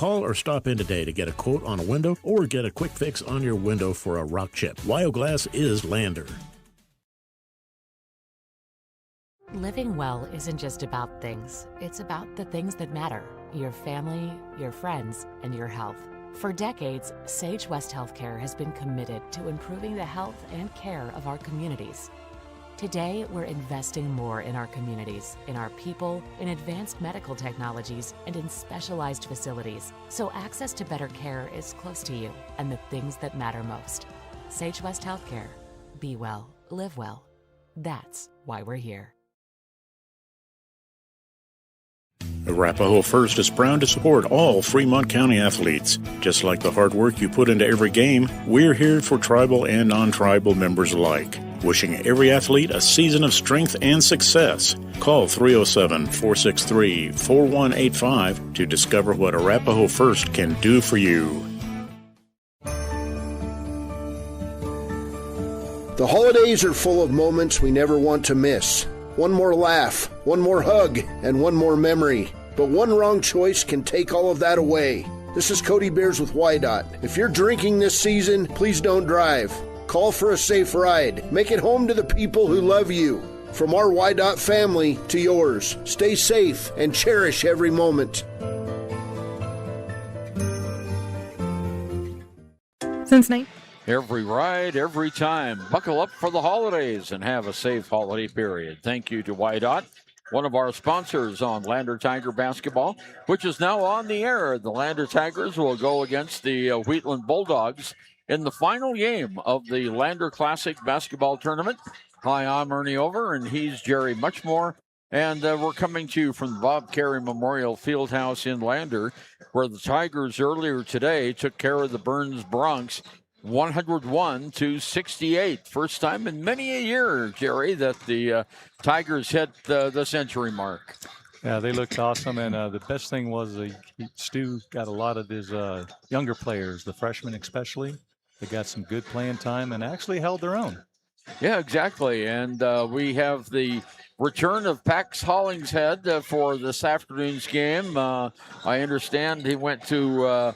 Call or stop in today to get a quote on a window or get a quick fix on your window for a rock chip. Glass is Lander. Living well isn't just about things. It's about the things that matter. Your family, your friends, and your health. For decades, Sage West Healthcare has been committed to improving the health and care of our communities. Today, we're investing more in our communities, in our people, in advanced medical technologies, and in specialized facilities, so access to better care is close to you and the things that matter most. Sage West Healthcare. Be well, live well. That's why we're here. Arapahoe First is proud to support all Fremont County athletes. Just like the hard work you put into every game, we're here for tribal and non-tribal members alike. Wishing every athlete a season of strength and success. Call 307-463-4185 to discover what Arapahoe First can do for you. The holidays are full of moments we never want to miss. One more laugh, one more hug, and one more memory. But one wrong choice can take all of that away. This is Cody Bears with WYDOT. If you're drinking this season, please don't drive. Call for a safe ride. Make it home to the people who love you. From our WYDOT family to yours, stay safe and cherish every moment. Every ride, every time. Buckle up for the holidays and have a safe holiday period. Thank you to WYDOT, one of our sponsors on Lander Tiger basketball, which is now on the air. The Lander Tigers will go against the Wheatland Bulldogs in the final game of the Lander Classic basketball tournament. Hi, I'm Ernie Over, and he's Jerry Muchmore. And we're coming to you from the Bob Carey Memorial Fieldhouse in Lander, where the Tigers earlier today took care of the Burns Broncs 101-68. First time in many a year, Jerry, that the Tigers hit the century mark. Yeah, they looked awesome, and the best thing was Stu got a lot of his younger players, the freshmen especially. They got some good playing time and actually held their own. Yeah, exactly. And we have the return of Pax Hollingshead for this afternoon's game. I understand he went to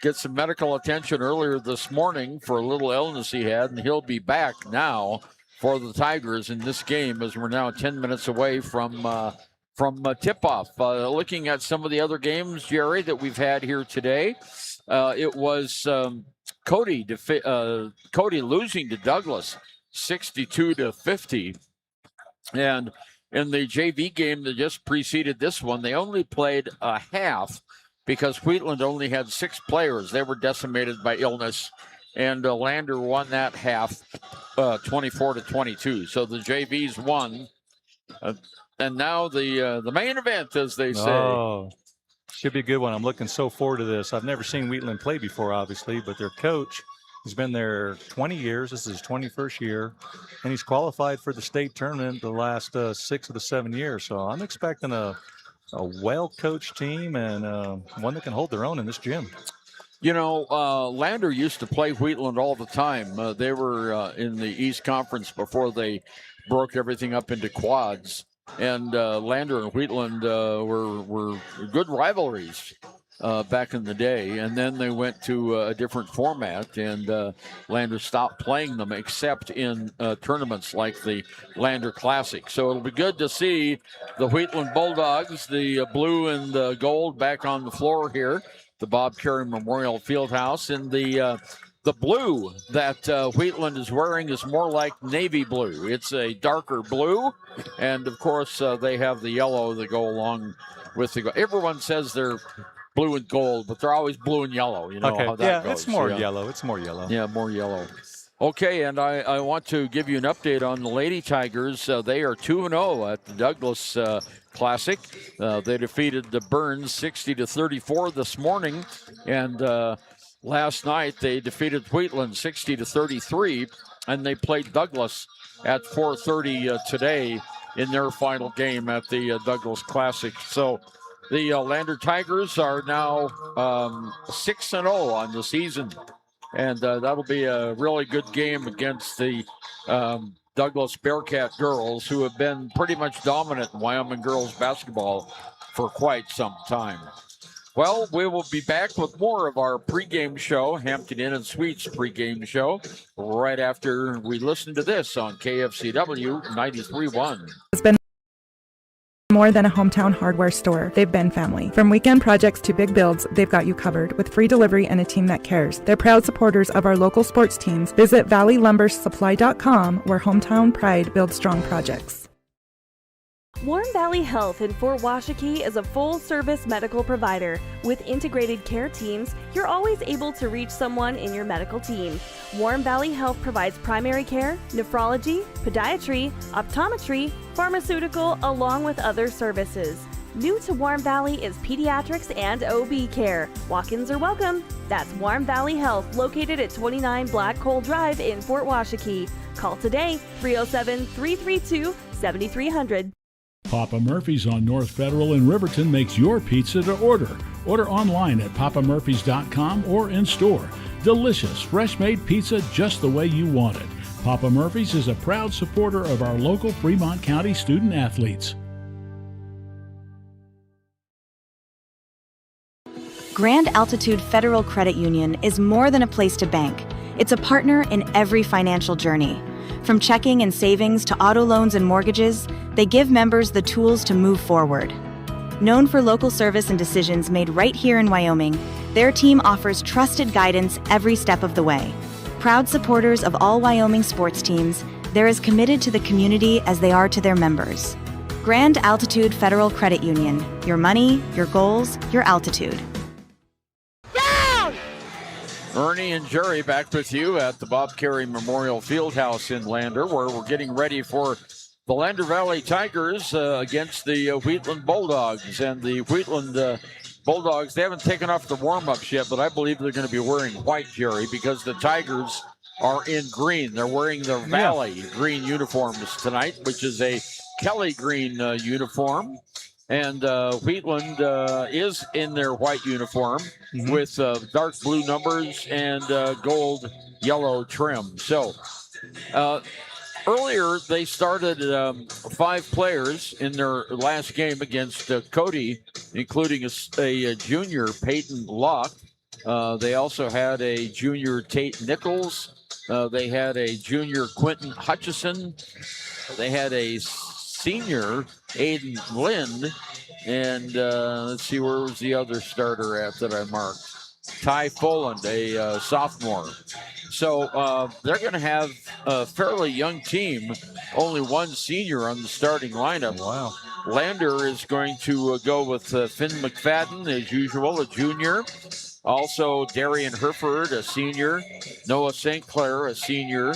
get some medical attention earlier this morning for a little illness he had, and he'll be back now for the Tigers in this game as we're now 10 minutes away from tip-off. Looking at some of the other games, Jerry, that we've had here today, it was Cody losing to Douglas 62-50. And in the JV game that just preceded this one, they only played a half because Wheatland only had 6 players. They were decimated by illness, and Lander won that half 24-22. So the JVs won. And now the main event, as they say. Oh, should be a good one. I'm looking so forward to this. I've never seen Wheatland play before, obviously, but their coach, he's been there 20 years. This is his 21st year, and he's qualified for the state tournament the last 6 of the 7 years. So I'm expecting a well-coached team and one that can hold their own in this gym. You know, Lander used to play Wheatland all the time. They were in the East Conference before they broke everything up into quads. And Lander and Wheatland were good rivalries back in the day. And then they went to a different format, and Lander stopped playing them except in tournaments like the Lander Classic. So it'll be good to see the Wheatland Bulldogs, the blue and the gold, back on the floor here, the Bob Carey Memorial Fieldhouse. And the blue that Wheatland is wearing is more like navy blue. It's a darker blue. And, of course, they have the yellow that go along with the gold. Everyone says they're blue and gold, but they're always blue and yellow. You know how that goes. It's more yellow. It's more yellow. Yeah, more yellow. Okay, and I want to give you an update on the Lady Tigers. They are 2-0 at the Douglas Classic. They defeated the Burns 60-34 this morning, and last night they defeated Wheatland 60-33, and they played Douglas at 4:30 today in their final game at the Douglas Classic. So the Lander Tigers are now 6-0 on the season, and that'll be a really good game against the Douglas Bearcat girls, who have been pretty much dominant in Wyoming girls basketball for quite some time. Well, we will be back with more of our pregame show, Hampton Inn and Suites pregame show, right after we listen to this on KFCW 93.1. It's been more than a hometown hardware store. They've been family. From weekend projects to big builds, they've got you covered with free delivery and a team that cares. They're proud supporters of our local sports teams. Visit valleylumbersupply.com, where hometown pride builds strong projects. Warm Valley Health in Fort Washakie is a full-service medical provider. With integrated care teams, you're always able to reach someone in your medical team. Warm Valley Health provides primary care, nephrology, podiatry, optometry, pharmaceutical, along with other services. New to Warm Valley is pediatrics and OB care. Walk-ins are welcome. That's Warm Valley Health, located at 29 Black Coal Drive in Fort Washakie. Call today, 307-332-7300. Papa Murphy's on North Federal in Riverton makes your pizza to order. Order online at papamurphys.com or in store. Delicious, fresh-made pizza just the way you want it. Papa Murphy's is a proud supporter of our local Fremont County student athletes. Grand Altitude Federal Credit Union is more than a place to bank. It's a partner in every financial journey. From checking and savings to auto loans and mortgages, they give members the tools to move forward. Known for local service and decisions made right here in Wyoming, their team offers trusted guidance every step of the way. Proud supporters of all Wyoming sports teams, they're as committed to the community as they are to their members. Grand Altitude Federal Credit Union. Your money, your goals, your altitude. Ernie and Jerry back with you at the Bob Carey Memorial Fieldhouse in Lander, where we're getting ready for the Lander Valley Tigers against the Wheatland Bulldogs. And the Wheatland Bulldogs, they haven't taken off the warm-ups yet, but I believe they're going to be wearing white, Jerry, because the Tigers are in green. They're wearing their Valley green uniforms tonight, which is a Kelly green uniform. And Wheatland is in their white uniform with dark blue numbers and gold yellow trim. So earlier they started 5 players in their last game against Cody, including a junior, Peyton Locke. They also had a junior, Tate Nichols. They had a junior, Quentin Hutchison. They had a senior, Aiden Lynn, and let's see, where was the other starter at that I marked? Ty Foland, a sophomore. So they're going to have a fairly young team, only one senior on the starting lineup. Wow. Lander is going to go with Finn McFadden, as usual, a junior. Also, Darian Herford, a senior. Noah St. Clair, a senior.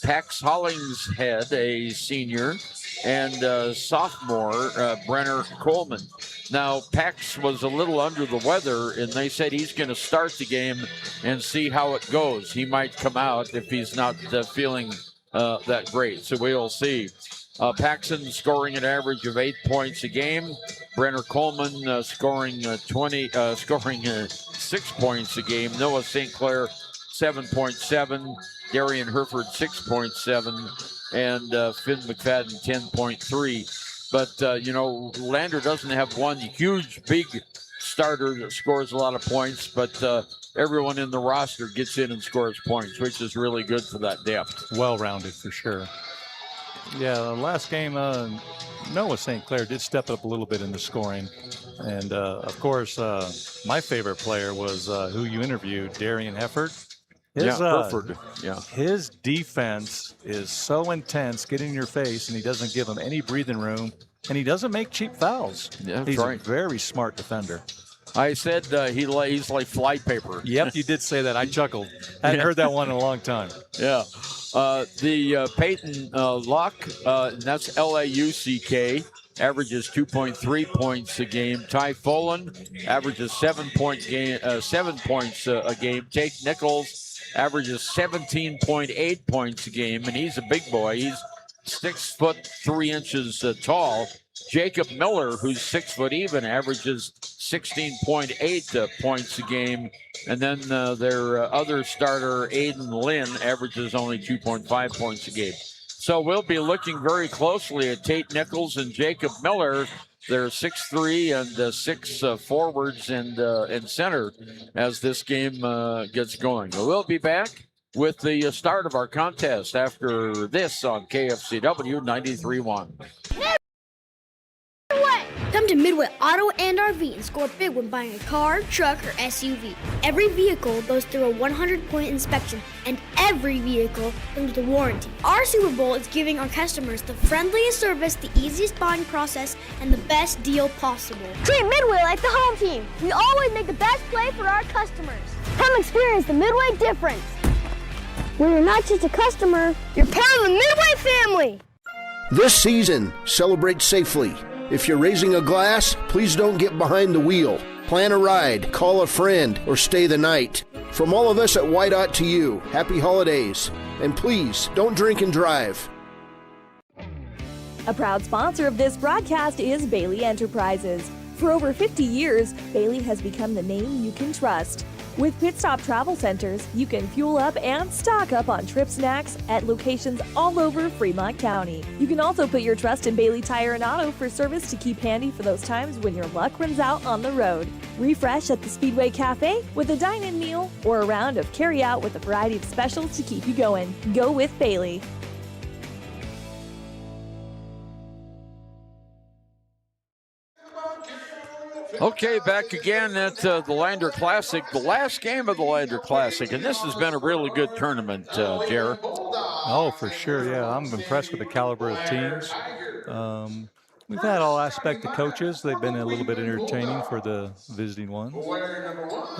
Pax Hollingshead, a senior. And sophomore, Brenner Coleman. Now, Pax was a little under the weather, and they said he's going to start the game and see how it goes. He might come out if he's not feeling that great, so we'll see. Paxson scoring an average of 8 points a game. Brenner Coleman scoring 6 points a game. Noah St. Clair, 7.7. Darian Herford, 6.7. And Finn McFadden, 10.3. But, Lander doesn't have one huge, big starter that scores a lot of points, but everyone in the roster gets in and scores points, which is really good for that depth. Well-rounded for sure. Yeah, the last game, Noah St. Clair did step up a little bit in the scoring. And, of course, my favorite player was who you interviewed, Darian Herford. Herford. His defense is so intense, getting in your face, and he doesn't give them any breathing room, and he doesn't make cheap fouls. Yeah, he's right. a very smart defender. I said he's like fly paper. Yep, you did say that. I chuckled. I hadn't heard that one in a long time. Yeah. The Peyton Locke, that's L-A-U-C-K, averages 2.3 points a game. Ty Foland averages 7 points a game. Tate Nichols averages 17.8 points a game, and he's a big boy. He's 6 foot 3 inches tall. Jacob Miller, who's 6 foot even, averages 16.8 points a game. And then their other starter, Aiden Lynn, averages only 2.5 points a game. So we'll be looking very closely at Tate Nichols and Jacob Miller their 6'3" and 6 forwards and center as this game gets going. We'll be back with the start of our contest after this on KFCW 93.1. Come to Midway Auto and RV and score big when buying a car, truck, or SUV. Every vehicle goes through a 100-point inspection, and every vehicle comes with a warranty. Our Super Bowl is giving our customers the friendliest service, the easiest buying process, and the best deal possible. Treat Midway like the home team. We always make the best play for our customers. Come experience the Midway difference, where you're not just a customer, you're part of the Midway family. This season, celebrate safely. If you're raising a glass, please don't get behind the wheel. Plan a ride, call a friend, or stay the night. From all of us at YDOT to you, happy holidays. And please, don't drink and drive. A proud sponsor of this broadcast is Bailey Enterprises. For over 50 years, Bailey has become the name you can trust. With Pit Stop Travel Centers, you can fuel up and stock up on trip snacks at locations all over Fremont County. You can also put your trust in Bailey Tire and Auto for service to keep handy for those times when your luck runs out on the road. Refresh at the Speedway Cafe with a dine-in meal or a round of carry-out with a variety of specials to keep you going. Go with Bailey. Okay, back again at the Lander Classic, the last game of the Lander Classic, and this has been a really good tournament, Jared. Oh, for sure, yeah. I'm impressed with the caliber of teams. We've had all aspect of coaches. They've been a little bit entertaining for the visiting ones.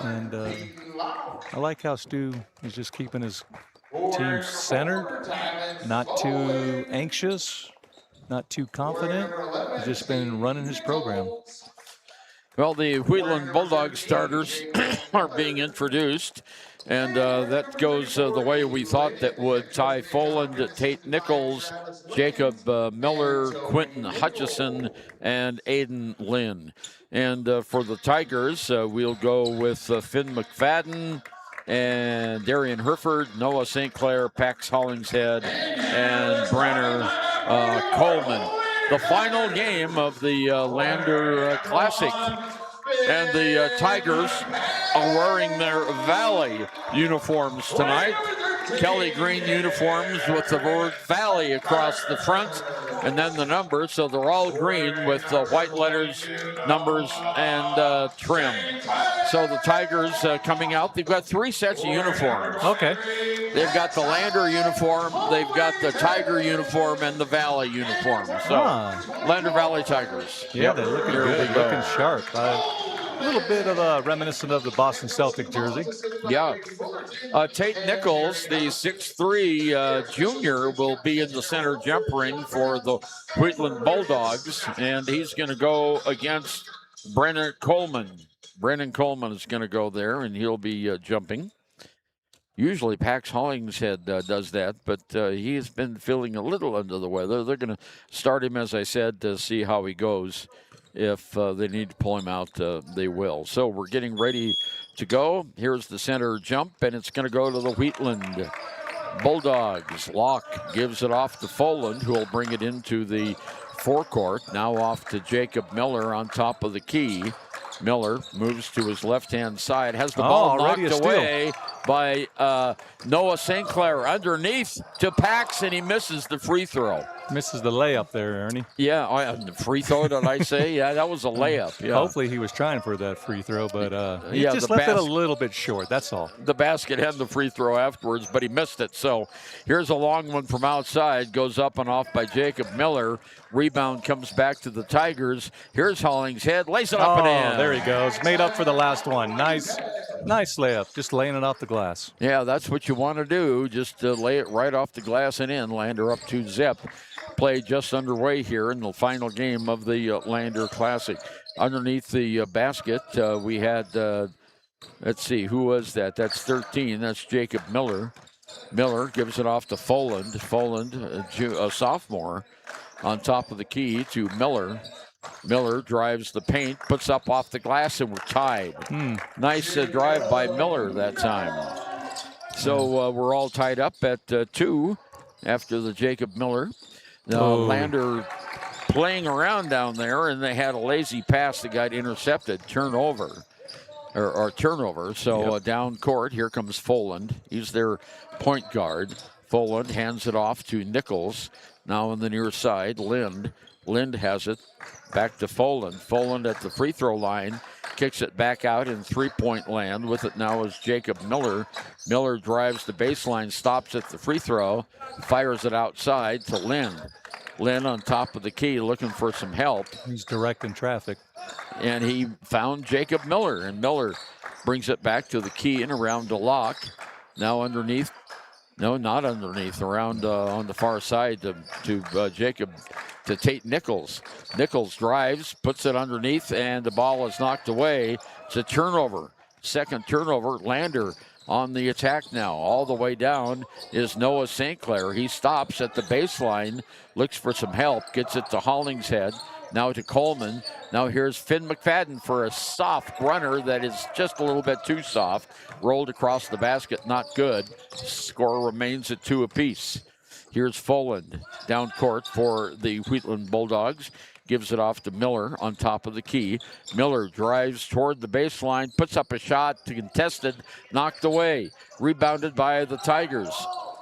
And I like how Stu is just keeping his team centered, not too anxious, not too confident. He's just been running his program. Well, the Wheatland Bulldogs starters are being introduced, and that goes the way we thought that would. Ty Foland, Tate Nichols, Jacob Miller, Quentin Hutchison, and Aiden Lynn. And for the Tigers, we'll go with Finn McFadden and Darian Herford, Noah St. Clair, Pax Hollingshead, and Brenner Coleman. The final game of the Lander Classic. And the Tigers are wearing their Valley uniforms tonight. Kelly green uniforms with the word Valley across the front, and then the numbers. So they're all green with white letters, numbers, and trim. So the Tigers coming out. They've got 3 sets of uniforms. Okay. They've got the Lander uniform, they've got the Tiger uniform, and the Valley uniform. So Lander Valley Tigers. Yeah, they're looking good, looking sharp. A little bit of a reminiscent of the Boston Celtic jersey. Yeah. Tate Nichols, the 6'3" junior, will be in the center jump ring for the Wheatland Bulldogs, and he's going to go against Brennan Coleman. Brennan Coleman is going to go there, and he'll be jumping. Usually Pax Hollingshead does that, but he has been feeling a little under the weather. They're going to start him, as I said, to see how he goes. If they need to pull him out, they will. So we're getting ready to go. Here's the center jump, and it's going to go to the Wheatland Bulldogs. Locke gives it off to Foland, who will bring it into the forecourt. Now off to Jacob Miller on top of the key. Miller moves to his left-hand side, has the ball knocked away by Noah St. Clair underneath to Pax, and he misses the free throw. Misses the layup there, Ernie. Yeah, the free throw, did I say? Yeah, that was a layup. Yeah. Hopefully he was trying for that free throw, but he just left it a little bit short, that's all. The basket had the free throw afterwards, but he missed it. So here's a long one from outside, goes up and off by Jacob Miller. Rebound comes back to the Tigers. Here's Hollingshead, lays it up and in. There he goes, made up for the last one. Nice layup, just laying it off the glass. Yeah, that's what you want to do, just lay it right off the glass and in. Lander up 2-zip. Play just underway here in the final game of the Lander Classic. Underneath the basket, we had, let's see, who was that? That's 13. That's Jacob Miller. Miller gives it off to Foland. Foland, a sophomore, on top of the key to Miller. Miller drives the paint, puts up off the glass, and we're tied. Nice drive by Miller that time. So we're all tied up at 2 after the Jacob Miller. Lander playing around down there, and they had a lazy pass that got intercepted, turnover. So down court, here comes Foland. He's their point guard. Foland hands it off to Nichols. Now on the near side, Lind. Lind has it. Back to Foland. Foland at the free throw line. Kicks it back out in three-point land. With it now is Jacob Miller. Miller drives the baseline, stops at the free throw, fires it outside to Lind. Lind on top of the key looking for some help. He's directing traffic. And he found Jacob Miller, and Miller brings it back to the key and around DeLocke. Now underneath. No, not underneath. Around on the far side to Jacob, to Tate Nichols. Nichols drives, puts it underneath, and the ball is knocked away. It's a turnover. Second turnover. Lander on the attack now. All the way down is Noah St. Clair. He stops at the baseline, looks for some help, gets it to Hollingshead. Now to Coleman. Now here's Finn McFadden for a soft runner that is just a little bit too soft. Rolled across the basket, not good. Score remains at 2 apiece. Here's Foland down court for the Wheatland Bulldogs. Gives it off to Miller on top of the key. Miller drives toward the baseline, puts up a shot, contested, knocked away. Rebounded by the Tigers.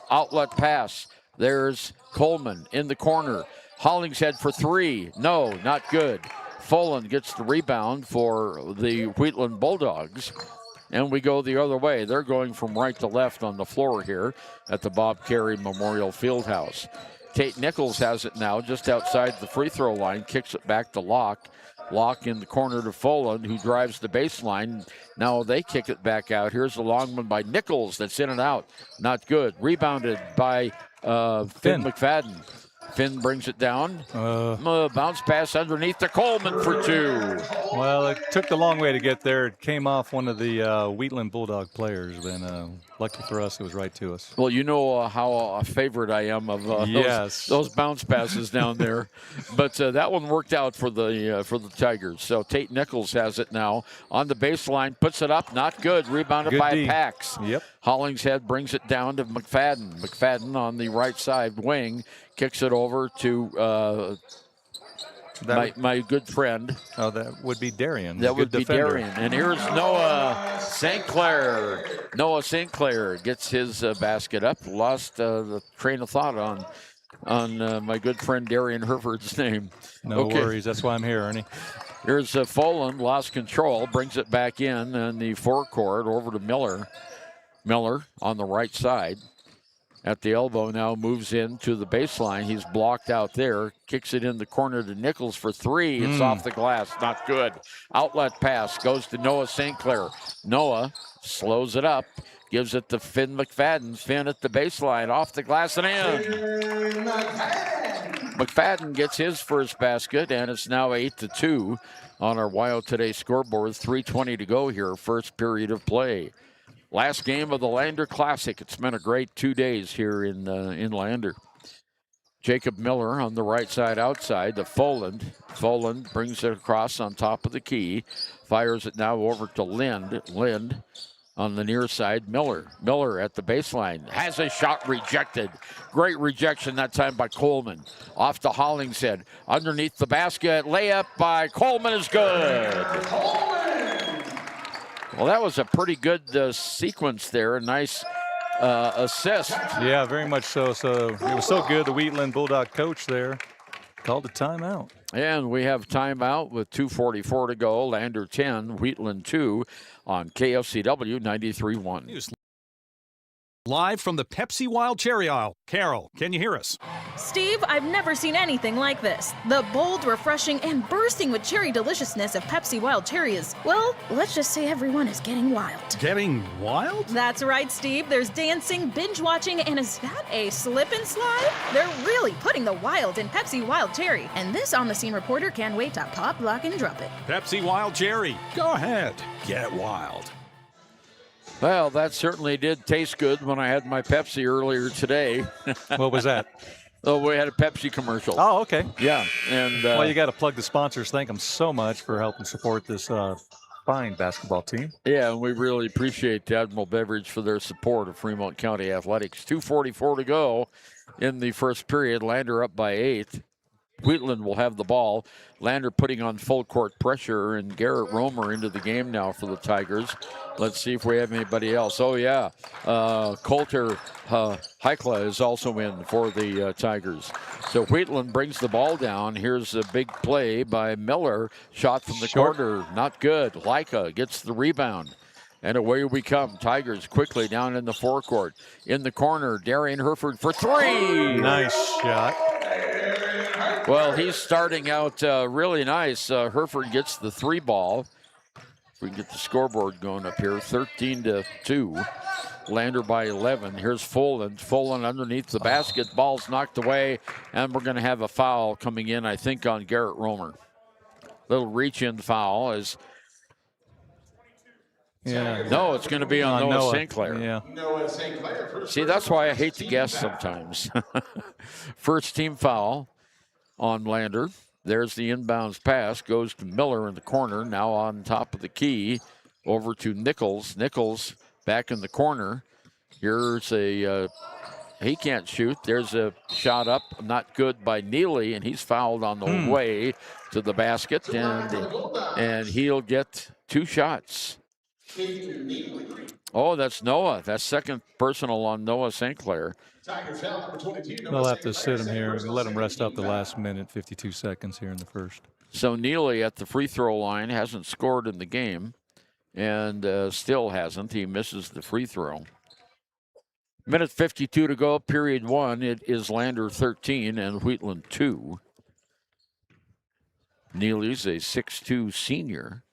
Outlet pass. There's Coleman in the corner. Hollingshead for three. No, not good. Foland gets the rebound for the Wheatland Bulldogs. And we go the other way. They're going from right to left on the floor here at the Bob Carey Memorial Fieldhouse. Tate Nichols has it now just outside the free throw line. Kicks it back to Locke. Locke in the corner to Foland, who drives the baseline. Now they kick it back out. Here's a long one by Nichols that's in and out. Not good. Rebounded by Finn McFadden. Finn brings it down. Bounce pass underneath to Coleman for two. Well, it took the long way to get there. It came off one of the Wheatland Bulldog players. Then, lucky for us, it was right to us. Well, you know how a favorite I am of those bounce passes down there. But that one worked out for the Tigers. So Tate Nichols has it now on the baseline, puts it up, not good. Rebounded by Pax. Yep. Hollingshead brings it down to McFadden. McFadden on the right side wing. Kicks it over to my good friend. Oh, that would be Darian. That would be Darian. And here's Noah St. Clair. Noah St. Clair gets his basket up. Lost the train of thought on my good friend Darian Herford's name. No worries. That's why I'm here, Ernie. Here's Foland, lost control, brings it back in the forecourt over to Miller. Miller on the right side. At the elbow now, moves into the baseline. He's blocked out there. Kicks it in the corner to Nichols for three. It's off the glass. Not good. Outlet pass goes to Noah St. Clair. Noah slows it up. Gives it to Finn McFadden. Finn at the baseline. Off the glass and in. McFadden gets his first basket, and it's now 8-2 on our Wild Today scoreboard. 3:20 to go here. First period of play. Last game of the Lander Classic. It's been a great 2 days here in Lander. Jacob Miller on the right side outside to Foland. Foland brings it across on top of the key. Fires it now over to Lind. Lind on the near side. Miller at the baseline. Has a shot rejected. Great rejection that time by Coleman. Off to Hollingshead. Underneath the basket. Layup by Coleman is good. Well, that was a pretty good sequence there. A nice assist. Yeah, very much so. So it was so good. The Wheatland Bulldog coach there called a timeout. And we have timeout with 2:44 to go. Lander 10, Wheatland 2 on KFCW 93.1. Live from the Pepsi Wild Cherry Aisle. Carol, can you hear us? Steve, I've never seen anything like this. The bold, refreshing, and bursting with cherry deliciousness of Pepsi Wild Cherry is, well, let's just say everyone is getting wild. Getting wild? That's right, Steve. There's dancing, binge-watching, and is that a slip and slide? They're really putting the wild in Pepsi Wild Cherry. And this on-the-scene reporter can't wait to pop, lock, and drop it. Pepsi Wild Cherry. Go ahead. Get wild. Well, that certainly did taste good when I had my Pepsi earlier today. What was that? Oh, we had a Pepsi commercial. Oh, okay. Yeah. And well, you got to plug the sponsors. Thank them so much for helping support this fine basketball team. Yeah, and we really appreciate the Admiral Beverage for their support of Fremont County Athletics. 2:44 to go in the first period. Lander up by 8. Wheatland will have the ball. Lander putting on full court pressure, and Garrett Romer into the game now for the Tigers. Let's see if we have anybody else. Oh, yeah. Coulter Heikla is also in for the Tigers. So Wheatland brings the ball down. Here's a big play by Miller. Shot from the corner. Not good. Leica gets the rebound. And away we come. Tigers quickly down in the forecourt. In the corner, Darian Herford for three. Nice shot. Well, he's starting out really nice. Herford gets the 3 ball. If we can get the scoreboard going up here, 13-2. Lander by 11. Here's Folan. Folan underneath the basket. Ball's knocked away, and we're going to have a foul coming in, I think, on Garrett Romer. Little reach-in foul is. Yeah. No, it's going to be on Noah St. Clair. Yeah. See, that's why I hate to guess sometimes. First team foul on Lander. There's the inbounds pass. Goes to Miller in the corner. Now on top of the key. Over to Nichols. Nichols back in the corner. Here's a, he can't shoot. There's a shot up, not good by Neely, and he's fouled on the way to the basket. And he'll get 2 shots. Oh, that's Noah. That's second personal on Noah St. Clair. They'll have to sit him here and let him rest up the last minute, 52 seconds here in the first. So Neely at the free throw line hasn't scored in the game, and still hasn't. He misses the free throw. Minute 52 to go, period 1. It is Lander 13 and Wheatland 2. Neely's a 6'2" senior.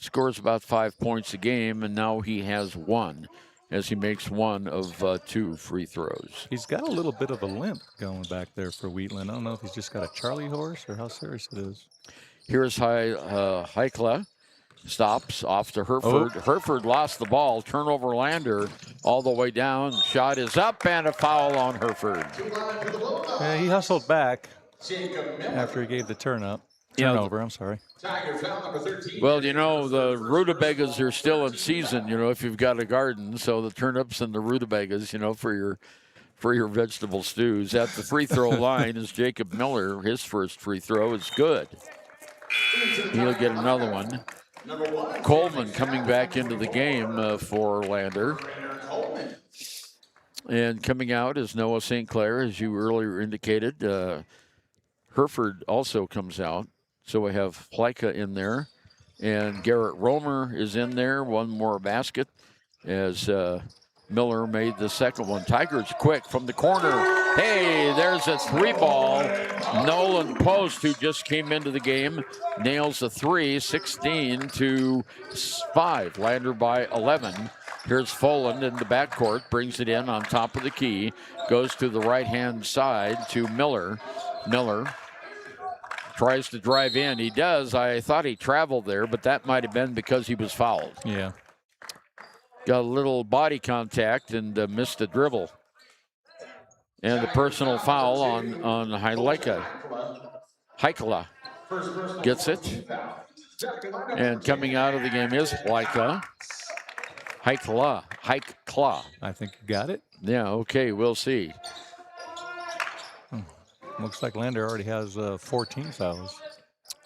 Scores about 5 points a game, and now he has 1 as he makes 1 of 2 free throws. He's got a little bit of a limp going back there for Wheatland. I don't know if he's just got a Charlie horse or how serious it is. Here's Heikla. Stops off to Herford. Oh. Herford lost the ball. Turnover Lander all the way down. Shot is up and a foul on Herford. Yeah, he hustled back after he gave the turnover. I'm sorry. Well, you know, the rutabagas are still in season, you know, if you've got a garden. So the turnips and the rutabagas, you know, for your vegetable stews. At the free throw line is Jacob Miller. His first free throw is good. He'll get another one. Coleman coming back into the game for Lander. And coming out is Noah St. Clair, as you earlier indicated. Herford also comes out. So we have Pleika in there. And Garrett Romer is in there. One more basket as Miller made the second one. Tigers quick from the corner. Hey, there's a 3 ball. Nolan Post, who just came into the game, nails a 3, 16-5. Lander by 11. Here's Folan in the backcourt, brings it in on top of the key, goes to the right-hand side to Miller. Miller tries to drive in. He does. I thought he traveled there, but that might have been because he was fouled. Yeah. Got a little body contact and missed a dribble. And the personal foul on Heikla. Gets it. And coming out of the game is Heikla. Heikla. I think you got it. Yeah, okay, we'll see. Looks like Lander already has 14 fouls.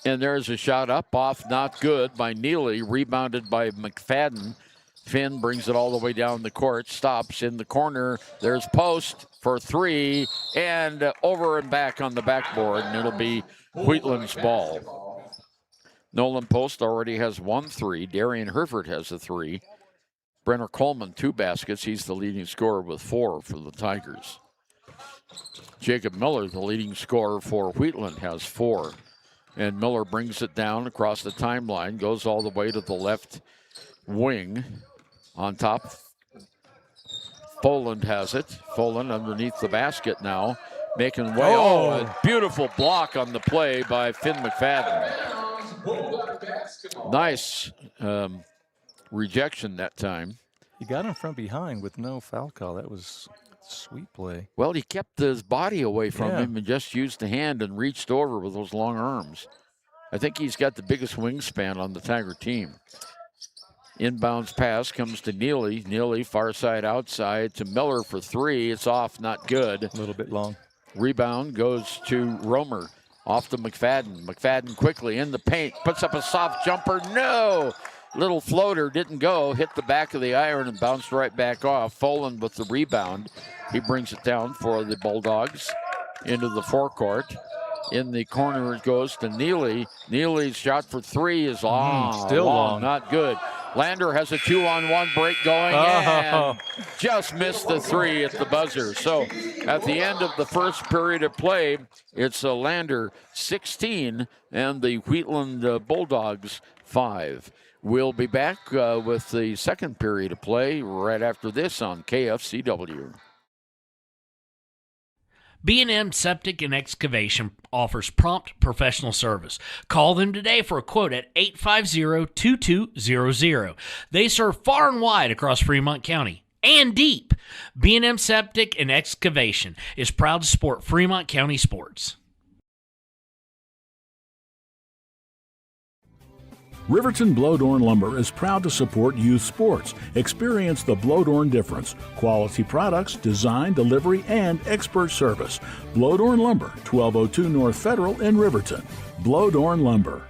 And there's a shot up off, not good by Neely, rebounded by McFadden. Finn brings it all the way down the court, stops in the corner. There's Post for 3, and over and back on the backboard, and it'll be Wheatland's ball. Nolan Post already has 1 3. Darian Herford has a 3. Brenner Coleman, 2 baskets. He's the leading scorer with 4 for the Tigers. Jacob Miller, the leading scorer for Wheatland, has 4. And Miller brings it down across the timeline, goes all the way to the left wing. On top, Folan has it. Folan underneath the basket now, making way. Oh, a beautiful block on the play by Finn McFadden. Nice rejection that time. He got him from behind with no foul call. That was sweet play. Well, he kept his body away from him and just used the hand and reached over with those long arms. I think he's got the biggest wingspan on the Tiger team. Inbounds pass comes to Neely. Neely, far side outside to Miller for 3. It's off, not good. A little bit long. Rebound goes to Romer. Off to McFadden. McFadden quickly in the paint. Puts up a soft jumper. No! Little floater didn't go. Hit the back of the iron and bounced right back off. Folan with the rebound. He brings it down for the Bulldogs into the forecourt. In the corner it goes to Neely. Neely's shot for three is long. Still long. Not good. Lander has a 2-on-1 break going and just missed the three at the buzzer. So at the end of the first period of play, it's Lander 16 and the Wheatland Bulldogs 5. We'll be back with the second period of play right after this on KFCW. B&M Septic and Excavation offers prompt professional service. Call them today for a quote at 850-2200. They serve far and wide across Fremont County and deep. B&M Septic and Excavation is proud to support Fremont County sports. Riverton Blodorn Lumber is proud to support youth sports. Experience the Blodorn difference. Quality products, design, delivery, and expert service. Blodorn Lumber, 1202 North Federal in Riverton. Blodorn Lumber.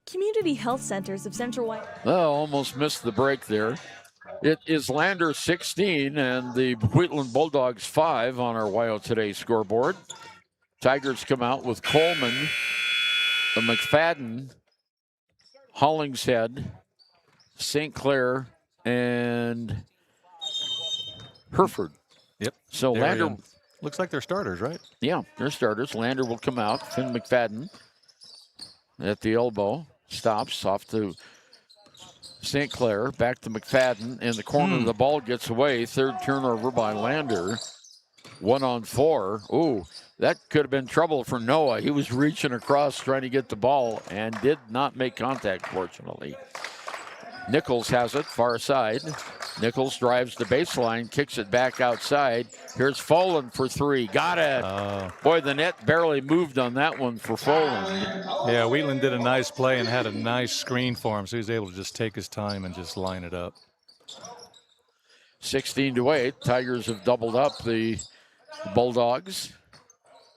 Community Health Centers of Central Wyoming. Oh, almost missed the break there. It is Lander 16 and the Wheatland Bulldogs 5 on our WYO Today scoreboard. Tigers come out with Coleman, McFadden, Hollingshead, St. Clair, and Hereford. Yep. So Lander looks like they're starters, right? Yeah, they're starters. Lander will come out. Finn McFadden at the elbow. Stops off to St. Clair. Back to McFadden. In the corner, the ball gets away. Third turnover by Lander. 1-on-4. Ooh, that could have been trouble for Noah. He was reaching across trying to get the ball and did not make contact, fortunately. Nichols has it, far side. Nichols drives the baseline, kicks it back outside. Here's Folan for three. Got it. Boy, the net barely moved on that one for Folan. Yeah, Wheatland did a nice play and had a nice screen for him, so he was able to just take his time and just line it up. 16-8. Tigers have doubled up the Bulldogs.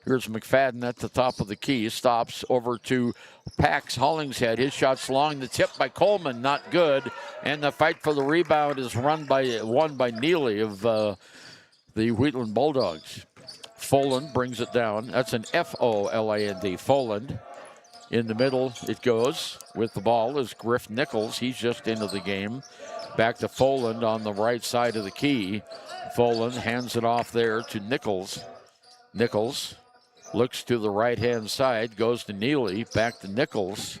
Here's McFadden at the top of the key. Stops over to Pax Hollingshead. His shot's long. The tip by Coleman, not good. And the fight for the rebound is won by Neely of the Wheatland Bulldogs. Foland brings it down. That's an F-O-L-A-N-D. Foland. In the middle it goes. With the ball is Griff Nichols. He's just into the game. Back to Foland on the right side of the key. Foland hands it off there to Nichols. Nichols looks to the right-hand side, goes to Neely, back to Nichols.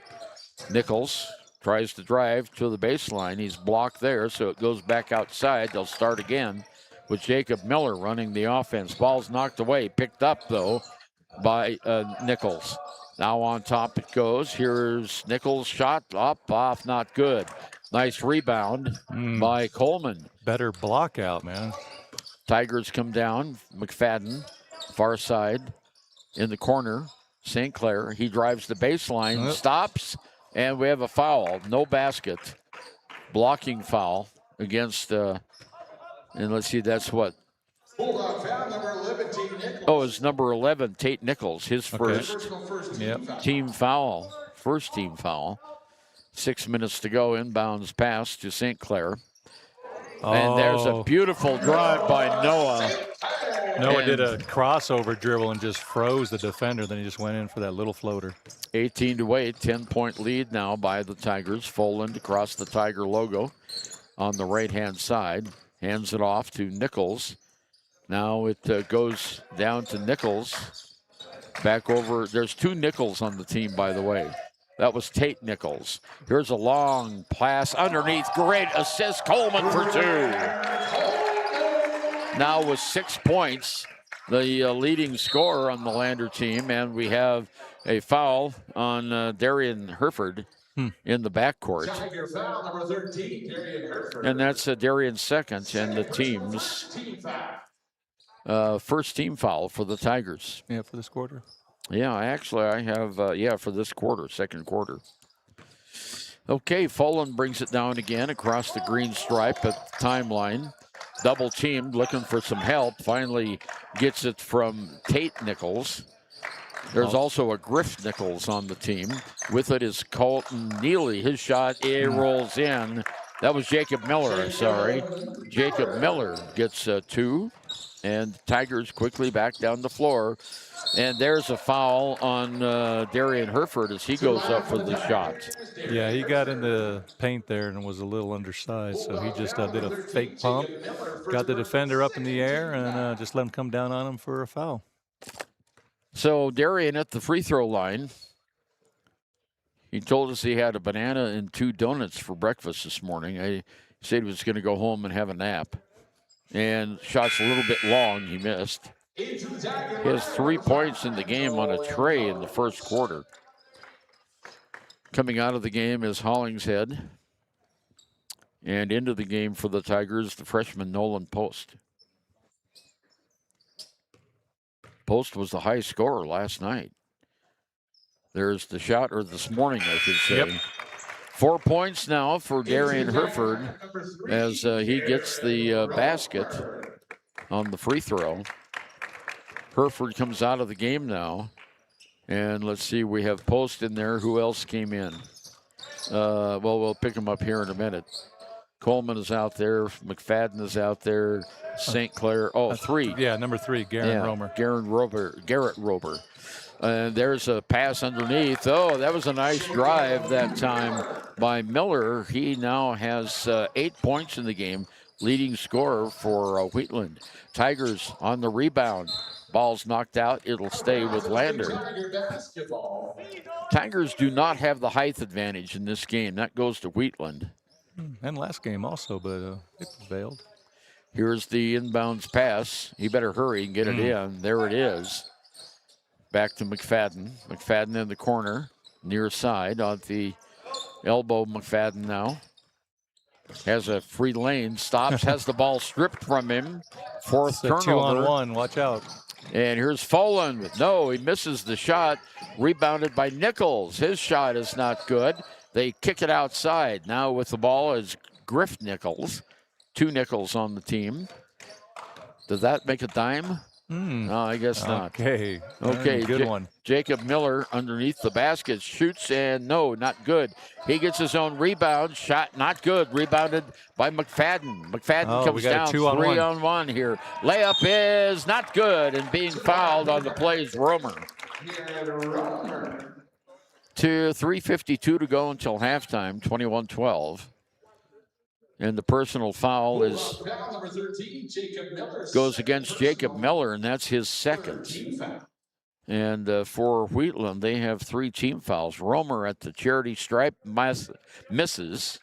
Nichols tries to drive to the baseline. He's blocked there, so it goes back outside. They'll start again with Jacob Miller running the offense. Ball's knocked away, picked up, though, by Nichols. Now on top it goes. Here's Nichols' shot, up, off, not good. Nice rebound by Coleman. Better block out, man. Tigers come down. McFadden, far side, in the corner. St. Clair, he drives the baseline, stops, and we have a foul. No basket. Blocking foul against, and let's see, that's what? Oh, it's number 11, Tate Nichols. His first team foul. First team foul. 6 minutes to go. Inbounds pass to St. Clair. And there's a beautiful drive by Noah. Noah did a crossover dribble and just froze the defender. Then he just went in for that little floater. 18-8, 10-point lead now by the Tigers. Foland across the Tiger logo on the right-hand side. Hands it off to Nichols. Now it goes down to Nichols. Back over. There's two Nichols on the team, by the way. That was Tate Nichols. Here's a long pass underneath. Great assist. Coleman for two. Now with 6 points, the leading scorer on the Lander team. And we have a foul on Darian Hereford in the backcourt. And that's Darian's second and the team's first team foul for the Tigers. Yeah, for this quarter. Yeah, actually, I have, for this quarter, second quarter. Okay, Folan brings it down again across the green stripe at the timeline. double teamed, looking for some help. Finally gets it from Tate Nichols. There's also a Griff Nichols on the team. With it is Colton Neely. His shot, it rolls in. That was Jacob Miller, I'm sorry. Jacob Miller gets 2. And Tigers quickly back down the floor. And there's a foul on Darian Herford as he goes up for the shot. Yeah, he got in the paint there and was a little undersized, so he just did a fake pump, got the defender up in the air, and just let him come down on him for a foul. So Darian at the free throw line. He told us he had a banana and 2 donuts for breakfast this morning. I said he was going to go home and have a nap. And shot's a little bit long. He missed. He has 3 points in the game on a tray in the first quarter. Coming out of the game is Hollingshead. And into the game for the Tigers, the freshman Nolan Post. Post was the high scorer last night. There's the shot, or this morning, I should say. Yep. 4 points now for Darian Herford as he gets the basket on the free throw. Herford comes out of the game now. And let's see, we have Post in there. Who else came in? Well, we'll pick him up here in a minute. Coleman is out there. McFadden is out there. St. Clair. 3. Yeah, number 3, Garrett Romer. Garrett Rober. And there's a pass underneath. Oh, that was a nice drive that time by Miller. He now has 8 points in the game, leading scorer for Wheatland. Tigers on the rebound. Ball's knocked out. It'll stay with Lander. Tigers do not have the height advantage in this game. That goes to Wheatland. And last game also, but it prevailed. Here's the inbounds pass. He better hurry and get it in. There it is. Back to McFadden. McFadden in the corner, near side on the elbow. McFadden now has a free lane, stops, has the ball stripped from him. Fourth turnover. 2-on-1, watch out. And here's Folan. No, he misses the shot. Rebounded by Nichols. His shot is not good. They kick it outside. Now with the ball is Griff Nichols. 2 Nichols on the team. Does that make a dime? No, I guess not. Okay. Good one. Jacob Miller underneath the basket shoots, and no, not good. He gets his own rebound. Shot not good. Rebounded by McFadden. McFadden comes down 3-on-1 here. Layup is not good, and being fouled on the play is Romer. 3:52 to go until halftime, 21-12. And the personal foul goes against Jacob Miller, and that's his second. And for Wheatland, they have 3 team fouls. Romer at the charity stripe misses.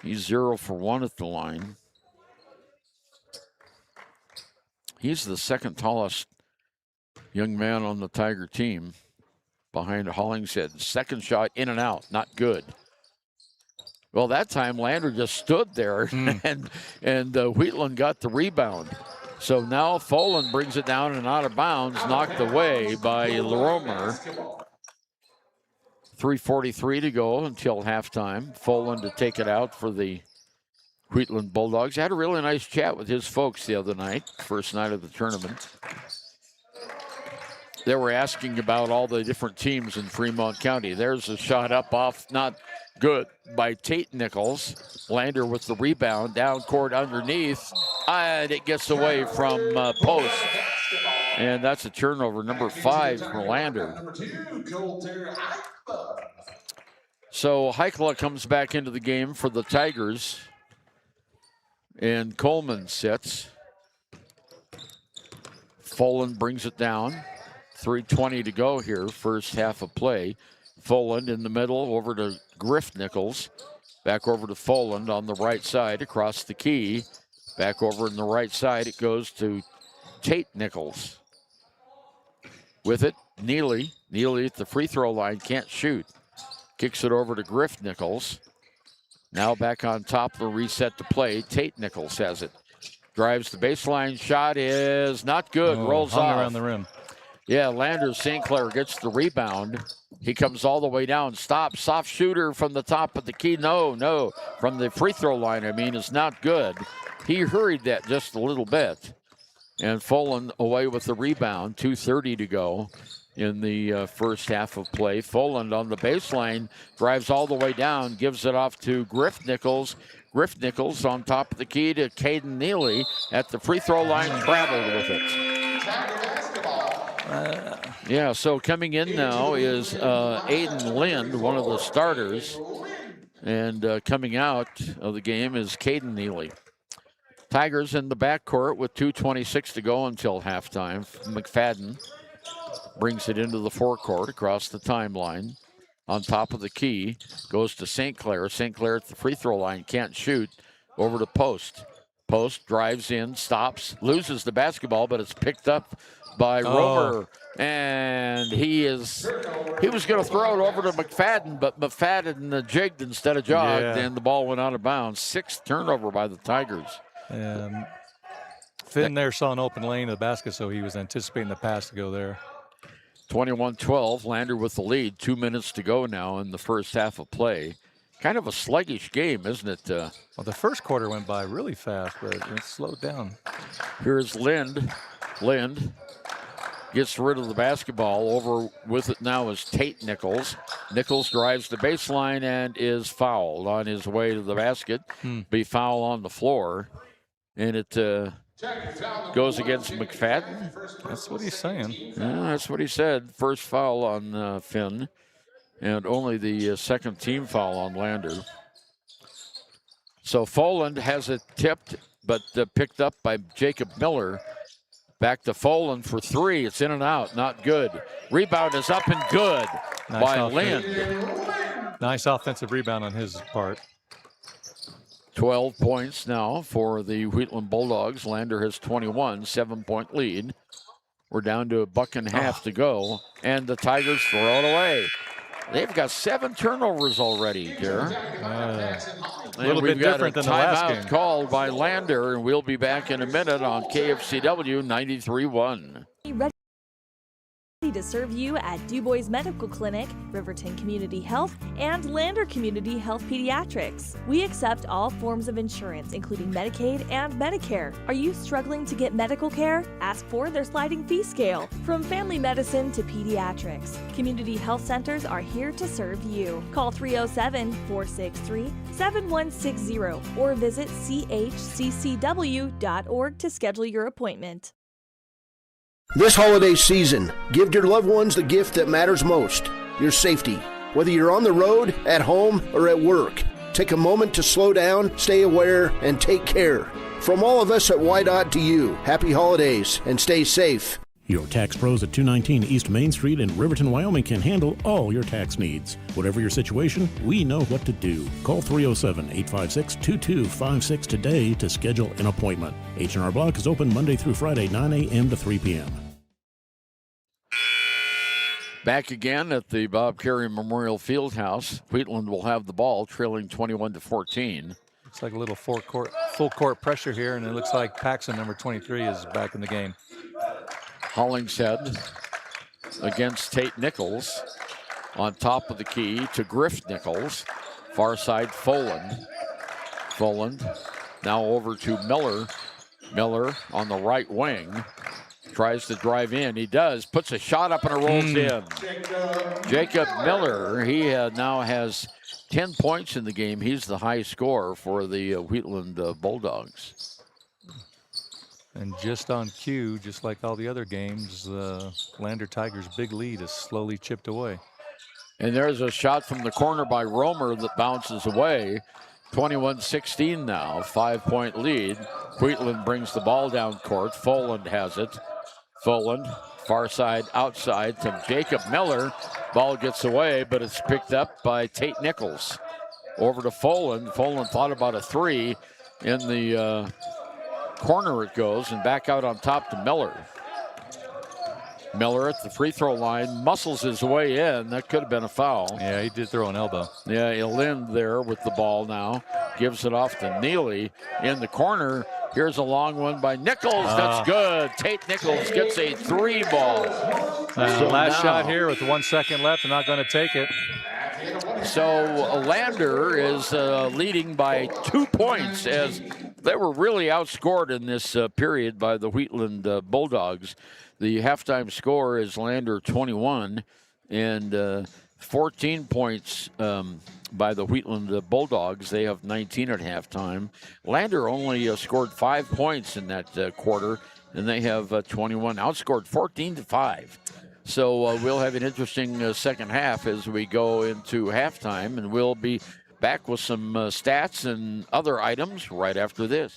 He's 0 for 1 at the line. He's the second tallest young man on the Tiger team behind Hollingshead. Second shot in and out, not good. Well, that time Lander just stood there, and Wheatland got the rebound. So now Folan brings it down and out of bounds, knocked away by Romer. 3:43 to go until halftime. Folan to take it out for the Wheatland Bulldogs. Had a really nice chat with his folks the other night, first night of the tournament. They were asking about all the different teams in Fremont County. There's a shot up off, not good, by Tate Nichols. Lander with the rebound, down court underneath, and it gets away from Post. And that's a turnover, number 5 for Lander. So Heikla comes back into the game for the Tigers. And Coleman sits. Folan brings it down. 3:20 to go here, first half of play. Folan in the middle, over to Griff Nichols. Back over to Folan on the right side, across the key. Back over on the right side, it goes to Tate Nichols. With it, Neely. Neely at the free throw line, can't shoot. Kicks it over to Griff Nichols. Now back on top of the reset to play. Tate Nichols has it. Drives the baseline, shot is not good, rolls off. Around the rim. Yeah, Lander St. Clair gets the rebound. He comes all the way down, stops, soft shooter from the top of the key. No, from the free throw line, is not good. he hurried that just a little bit. And Folan away with the rebound, 2:30 to go in the first half of play. Folan on the baseline, drives all the way down, gives it off to Griff Nichols. Griff Nichols on top of the key to Caden Neely at the free throw line, traveled with it. Yeah, so coming in now is Aiden Lind, one of the starters. And coming out of the game is Caden Neely. Tigers in the backcourt with 2:26 to go until halftime. McFadden brings it into the forecourt across the timeline. On top of the key, goes to St. Clair. St. Clair at the free throw line, can't shoot. Over to Post. Post drives in, stops, loses the basketball, but it's picked up by Romer. And he was going to throw it over to McFadden, but McFadden jigged instead of jogged, and the ball went out of bounds. 6th turnover by the Tigers. Finn there saw an open lane in the basket, so he was anticipating the pass to go there. 21-12, Lander with the lead. 2 minutes to go now in the first half of play. Kind of a sluggish game, isn't it? Well, the first quarter went by really fast, but it slowed down. Here's Lind. Lind gets rid of the basketball. Over with it now is Tate Nichols. Nichols drives the baseline and is fouled on his way to the basket. Be foul on the floor. And it goes against McFadden. That's what he's saying. Yeah, that's what he said. First foul on Finn. And only the second team foul on Lander. So Foland has it tipped, but picked up by Jacob Miller. Back to Foland for 3. It's in and out. Not good. Rebound is up and good by Lind. Nice offensive rebound on his part. 12 points now for the Wheatland Bulldogs. Lander has 21, 7-point lead. We're down to a buck and a half to go, and the Tigers throw it away. They've got 7 turnovers already, Darren. A little bit different than the last game. Timeout called by Lander, and we'll be back in a minute on KFCW 93.1. To serve you at DuBois Medical Clinic, Riverton Community Health, and Lander Community Health Pediatrics. We accept all forms of insurance, including Medicaid and Medicare. Are you struggling to get medical care? Ask for their sliding fee scale. From family medicine to pediatrics, community health centers are here to serve you. Call 307-463-7160 or visit chccw.org to schedule your appointment. This holiday season, give your loved ones the gift that matters most, your safety. Whether you're on the road, at home, or at work, take a moment to slow down, stay aware, and take care. From all of us at YDOT to you, happy holidays and stay safe. Your tax pros at 219 East Main Street in Riverton, Wyoming can handle all your tax needs. Whatever your situation, we know what to do. Call 307-856-2256 today to schedule an appointment. H&R Block is open Monday through Friday, 9 a.m. to 3 p.m. Back again at the Bob Carey Memorial Fieldhouse. Wheatland will have the ball, trailing 21-14. Looks like a little full court pressure here, and it looks like Paxson, number 23, is back in the game. Hollingshead against Tate Nichols. On top of the key to Griff Nichols. Far side Foland. Foland now over to Miller. Miller on the right wing. Tries to drive in. He does. Puts a shot up and it rolls in. Jacob Miller, he now has 10 points in the game. He's the high scorer for the Wheatland Bulldogs. And just on cue, just like all the other games, the Lander Tigers' big lead is slowly chipped away. And there's a shot from the corner by Romer that bounces away. 21-16 now, 5-point lead. Wheatland brings the ball down court. Foland has it. Foland, far side, outside to Jacob Miller. Ball gets away, but it's picked up by Tate Nichols. Over to Foland. Foland thought about a 3 in the corner it goes, and back out on top to Miller. Miller at the free throw line muscles his way in. That could have been a foul. Yeah, he did throw an elbow. Yeah, Lind there with the ball now. Gives it off to Neely in the corner. Here's a long one by Nichols. That's good. Tate Nichols gets a 3 ball. Last shot here with 1 second left. They're not going to take it. So Lander is leading by 2 points as they were really outscored in this period by the Wheatland Bulldogs. The halftime score is Lander 21 and 14 points by the Wheatland Bulldogs. They have 19 at halftime. Lander only scored 5 points in that quarter, and they have 21, outscored 14-5. So we'll have an interesting second half as we go into halftime, and we'll be back with some stats and other items right after this.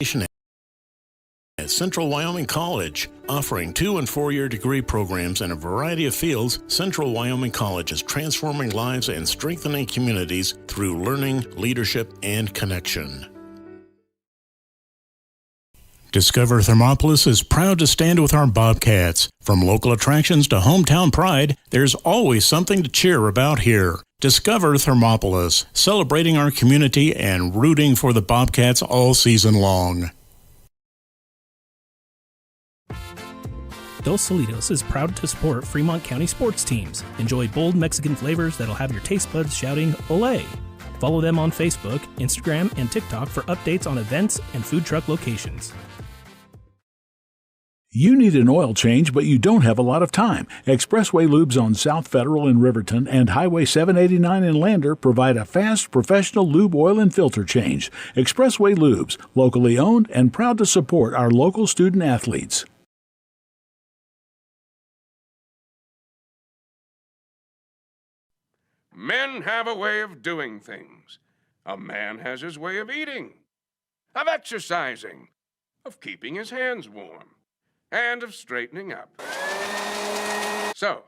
At Central Wyoming College, offering 2- and 4-year degree programs in a variety of fields, Central Wyoming College is transforming lives and strengthening communities through learning, leadership, and connection. Discover Thermopolis is proud to stand with our Bobcats. From local attractions to hometown pride, there's always something to cheer about here. Discover Thermopolis, celebrating our community and rooting for the Bobcats all season long. Dos Solitos is proud to support Fremont County sports teams. Enjoy bold Mexican flavors that'll have your taste buds shouting, "Olé!" Follow them on Facebook, Instagram, and TikTok for updates on events and food truck locations. You need an oil change, but you don't have a lot of time. Expressway Lubes on South Federal in Riverton and Highway 789 in Lander provide a fast, professional lube, oil, and filter change. Expressway Lubes, locally owned and proud to support our local student athletes. Men have a way of doing things. A man has his way of eating, of exercising, of keeping his hands warm, and of straightening up. So,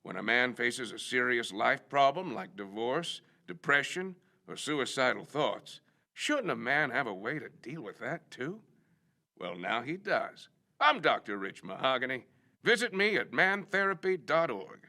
when a man faces a serious life problem like divorce, depression, or suicidal thoughts, shouldn't a man have a way to deal with that too? Well, now he does. I'm Dr. Rich Mahogany. Visit me at mantherapy.org.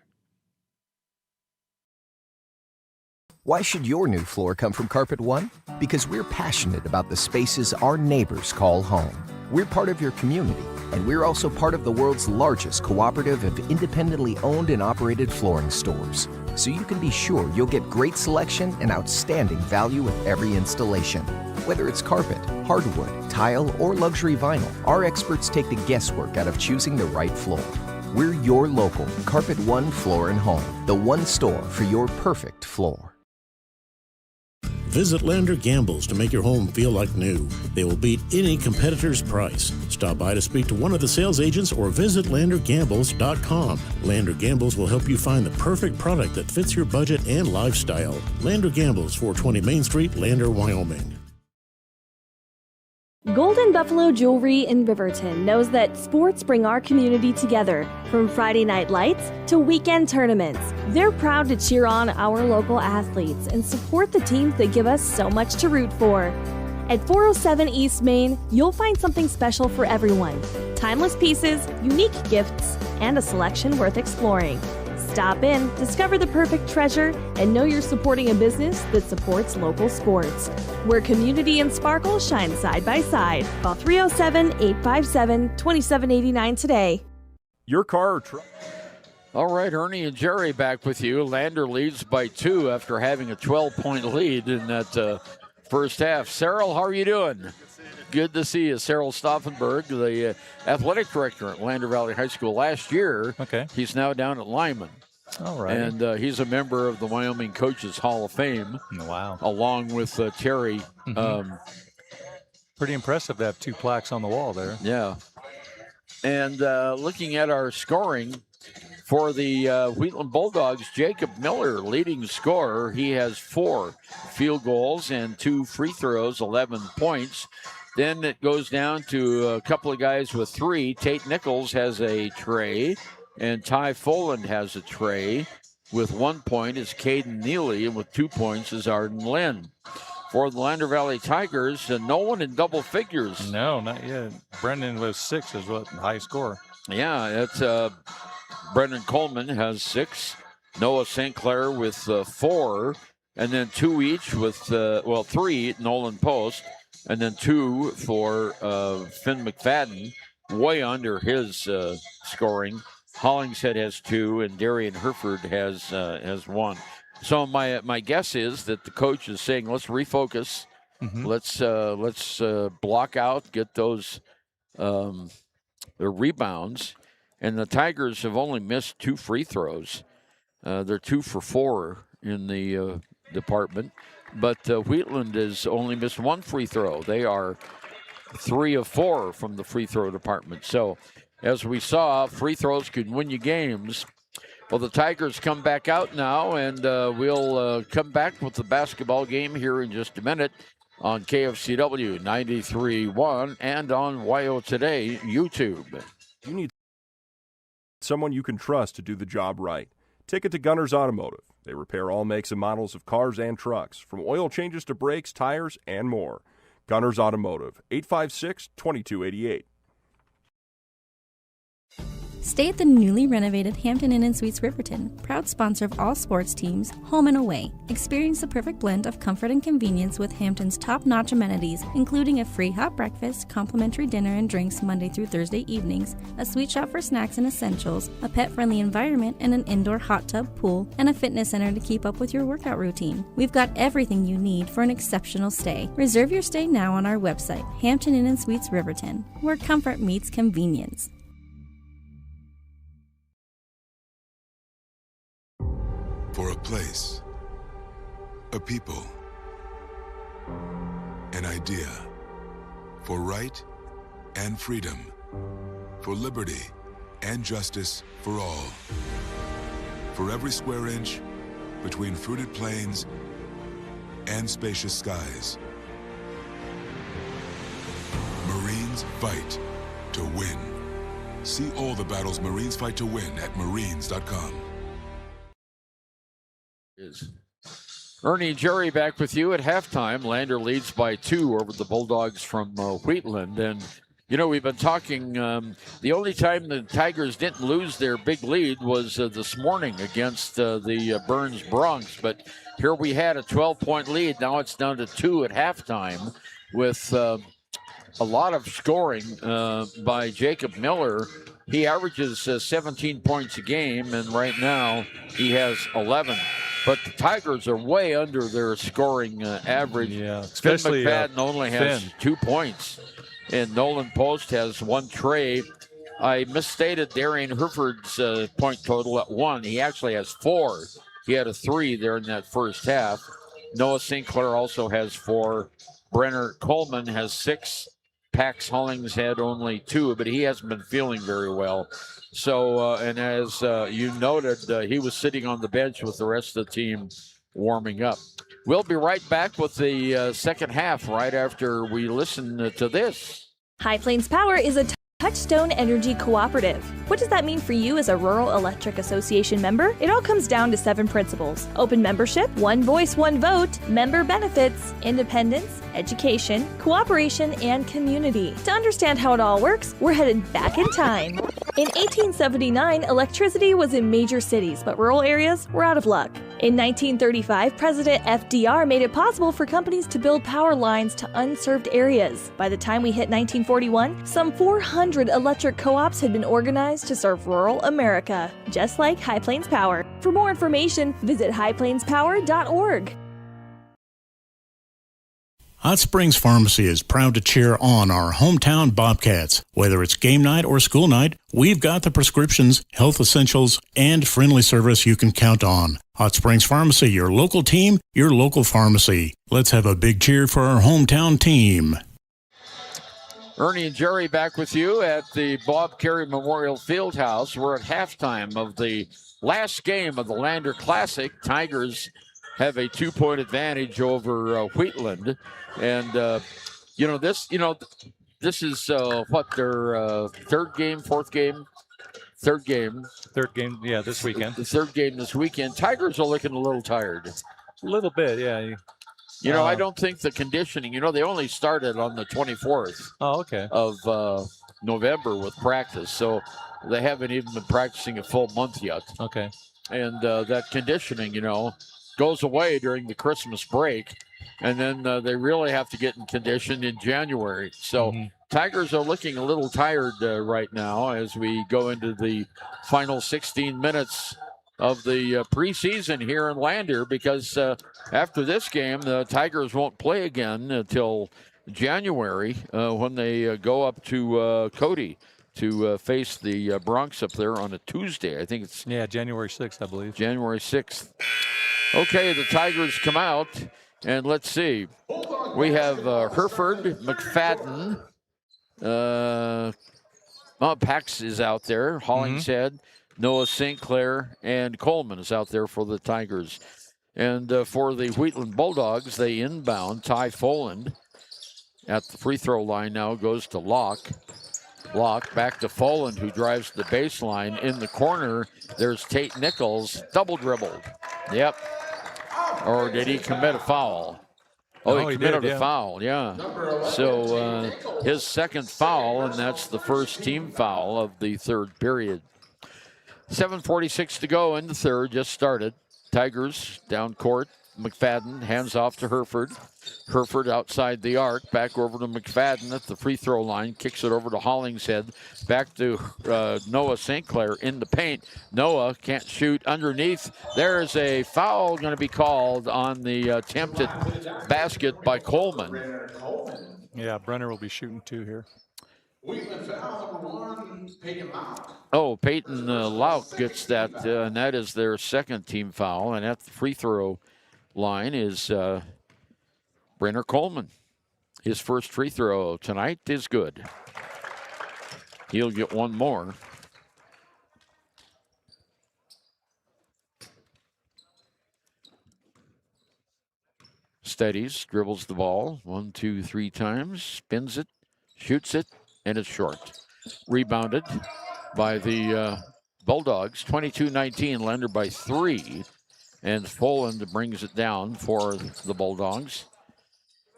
Why should your new floor come from Carpet One? Because we're passionate about the spaces our neighbors call home. We're part of your community, and we're also part of the world's largest cooperative of independently owned and operated flooring stores. So you can be sure you'll get great selection and outstanding value with every installation. Whether it's carpet, hardwood, tile, or luxury vinyl, our experts take the guesswork out of choosing the right floor. We're your local Carpet One Floor and Home, the one store for your perfect floor. Visit Lander Gambles to make your home feel like new. They will beat any competitor's price. Stop by to speak to one of the sales agents or visit LanderGambles.com. Lander Gambles will help you find the perfect product that fits your budget and lifestyle. Lander Gambles, 420 Main Street, Lander, Wyoming. Golden Buffalo Jewelry in Riverton knows that sports bring our community together, from Friday night lights to weekend tournaments. They're proud to cheer on our local athletes and support the teams that give us so much to root for. At 407 East Main, you'll find something special for everyone. Timeless pieces, unique gifts, and a selection worth exploring. Stop in, discover the perfect treasure, and know you're supporting a business that supports local sports. Where community and sparkle shine side by side. Call 307-857-2789 today. Your car or truck. All right, Ernie and Jerry back with you. Lander leads by 2 after having a 12-point lead in that first half. Cyril, how are you doing? Good to see you. Cyril Stauffenberg, the athletic director at Lander Valley High School last year. Okay. He's now down at Lyman. All right. And he's a member of the Wyoming Coaches Hall of Fame. Wow. Along with Terry. Mm-hmm. Pretty impressive to have 2 plaques on the wall there. Yeah. And looking at our scoring for the Wheatland Bulldogs, Jacob Miller, leading scorer. He has 4 field goals and 2 free throws, 11 points. Then it goes down to a couple of guys with 3. Tate Nichols has a tray, and Ty Foland has a tray. With 1 point is Caden Neely, and with 2 points is Arden Lynn. For the Lander Valley Tigers, no one in double figures. No, not yet. Brendan with 6 is what high score. Yeah, it's Brendan Coleman has 6. Noah St. Clair with 4. And then 2 each with, 3, Nolan Post. And then 2 for Finn McFadden, way under his scoring. Hollingshead has 2, and Darian Herford has 1. So my guess is that the coach is saying, let's refocus. Mm-hmm. Let's block out, get those their rebounds. And the Tigers have only missed 2 free throws. They're 2 for 4 in the department. But Wheatland has only missed 1 free throw. They are 3 of 4 from the free throw department. So as we saw, free throws can win you games. Well, the Tigers come back out now, and we'll come back with the basketball game here in just a minute on KFCW 93.1 and on YO Today YouTube. You need someone you can trust to do the job right. Take it to Gunners Automotive. They repair all makes and models of cars and trucks, from oil changes to brakes, tires, and more. Gunners Automotive, 856-2288. Stay at the newly renovated Hampton Inn & Suites Riverton, proud sponsor of all sports teams, home and away. Experience the perfect blend of comfort and convenience with Hampton's top-notch amenities, including a free hot breakfast, complimentary dinner and drinks Monday through Thursday evenings, a sweet shop for snacks and essentials, a pet-friendly environment and an indoor hot tub pool, and a fitness center to keep up with your workout routine. We've got everything you need for an exceptional stay. Reserve your stay now on our website, Hampton Inn & Suites Riverton, where comfort meets convenience. For a place, a people, an idea, for right and freedom, for liberty and justice for all. For every square inch between fruited plains and spacious skies. Marines fight to win. See all the battles Marines fight to win at marines.com. Is Ernie and Jerry back with you at halftime. Lander leads by 2 over the Bulldogs from Wheatland. And, you know, we've been talking, the only time the Tigers didn't lose their big lead was this morning against the Burns Bronx. But here we had a 12-point lead. Now it's down to 2 at halftime with a lot of scoring by Jacob Miller. He averages 17 points a game, and right now he has 11. But the Tigers are way under their scoring average. Yeah, especially Finn McFadden only has 2 points, and Nolan Post has 1 tray. I misstated Darian Herford's point total at 1. He actually has 4. He had a 3 there in that first half. Noah St. Clair also has 4. Brenner Coleman has 6. Pax Hollings had only 2, but he hasn't been feeling very well. So, and as you noted, he was sitting on the bench with the rest of the team warming up. We'll be right back with the second half right after we listen to this. High Plains Power is a Touchstone Energy Cooperative. What does that mean for you as a Rural Electric Association member? It all comes down to 7 principles: open membership, one voice, one vote, member benefits, independence, education, cooperation, and community. To understand how it all works, we're headed back in time. In 1879, electricity was in major cities, but rural areas were out of luck. In 1935, President FDR made it possible for companies to build power lines to unserved areas. By the time we hit 1941, some 400 electric co-ops had been organized to serve rural America, just like High Plains Power. For more information, visit highplainspower.org. Hot Springs Pharmacy is proud to cheer on our hometown Bobcats. Whether it's game night or school night, we've got the prescriptions, health essentials, and friendly service you can count on. Hot Springs Pharmacy, your local team, your local pharmacy. Let's have a big cheer for our hometown team. Ernie and Jerry back with you at the Bob Carey Memorial Fieldhouse. We're at halftime of the last game of the Lander Classic. Tigers have a 2-point advantage over Wheatland. And, this is what, their third game, fourth game? Third game. Third game, yeah, this weekend. The third game this weekend. Tigers are looking a little tired. A little bit, yeah. I don't think the conditioning, they only started on the 24th of November with practice. So they haven't even been practicing a full month yet. Okay. And that conditioning, goes away during the Christmas break. And then they really have to get in condition in January. So Tigers are looking a little tired right now as we go into the final 16 minutes of the preseason here in Lander, because after this game, the Tigers won't play again until January when they go up to Cody to face the Bronx up there on a Tuesday. I think it's January 6th, I believe. January 6th. Okay, the Tigers come out, and let's see. We have Hereford, McFadden. Pax is out there. Hollingshead, Noah St. Clair, and Coleman is out there for the Tigers. And for the Wheatland Bulldogs, they inbound. Ty Foland at the free throw line now goes to Locke. Locke back to Foland, who drives the baseline. In the corner, there's Tate Nichols, double dribbled. Yep. Or did he commit a foul? Oh, he committed a foul, yeah. So his second foul, and that's the first team foul of the third period. 7:46 to go in the third, just started. Tigers down court. McFadden hands off to Hereford. Hereford outside the arc, back over to McFadden at the free throw line, kicks it over to Hollingshead, back to Noah St. Clair in the paint. Noah can't shoot underneath. There's a foul going to be called on the attempted basket by Coleman. Yeah, Brenner will be shooting 2 here. Wheatland foul number 1, Peyton Lauk. Oh, Peyton Lauk gets that, and that is their second team foul. And at the free throw line is Brenner Coleman. His first free throw tonight is good. He'll get one more. Steadies, dribbles the ball 1, 2, 3 times, spins it, shoots it, and it's short. Rebounded by the Bulldogs. 22-19, Lander by 3. And Foland brings it down for the Bulldogs.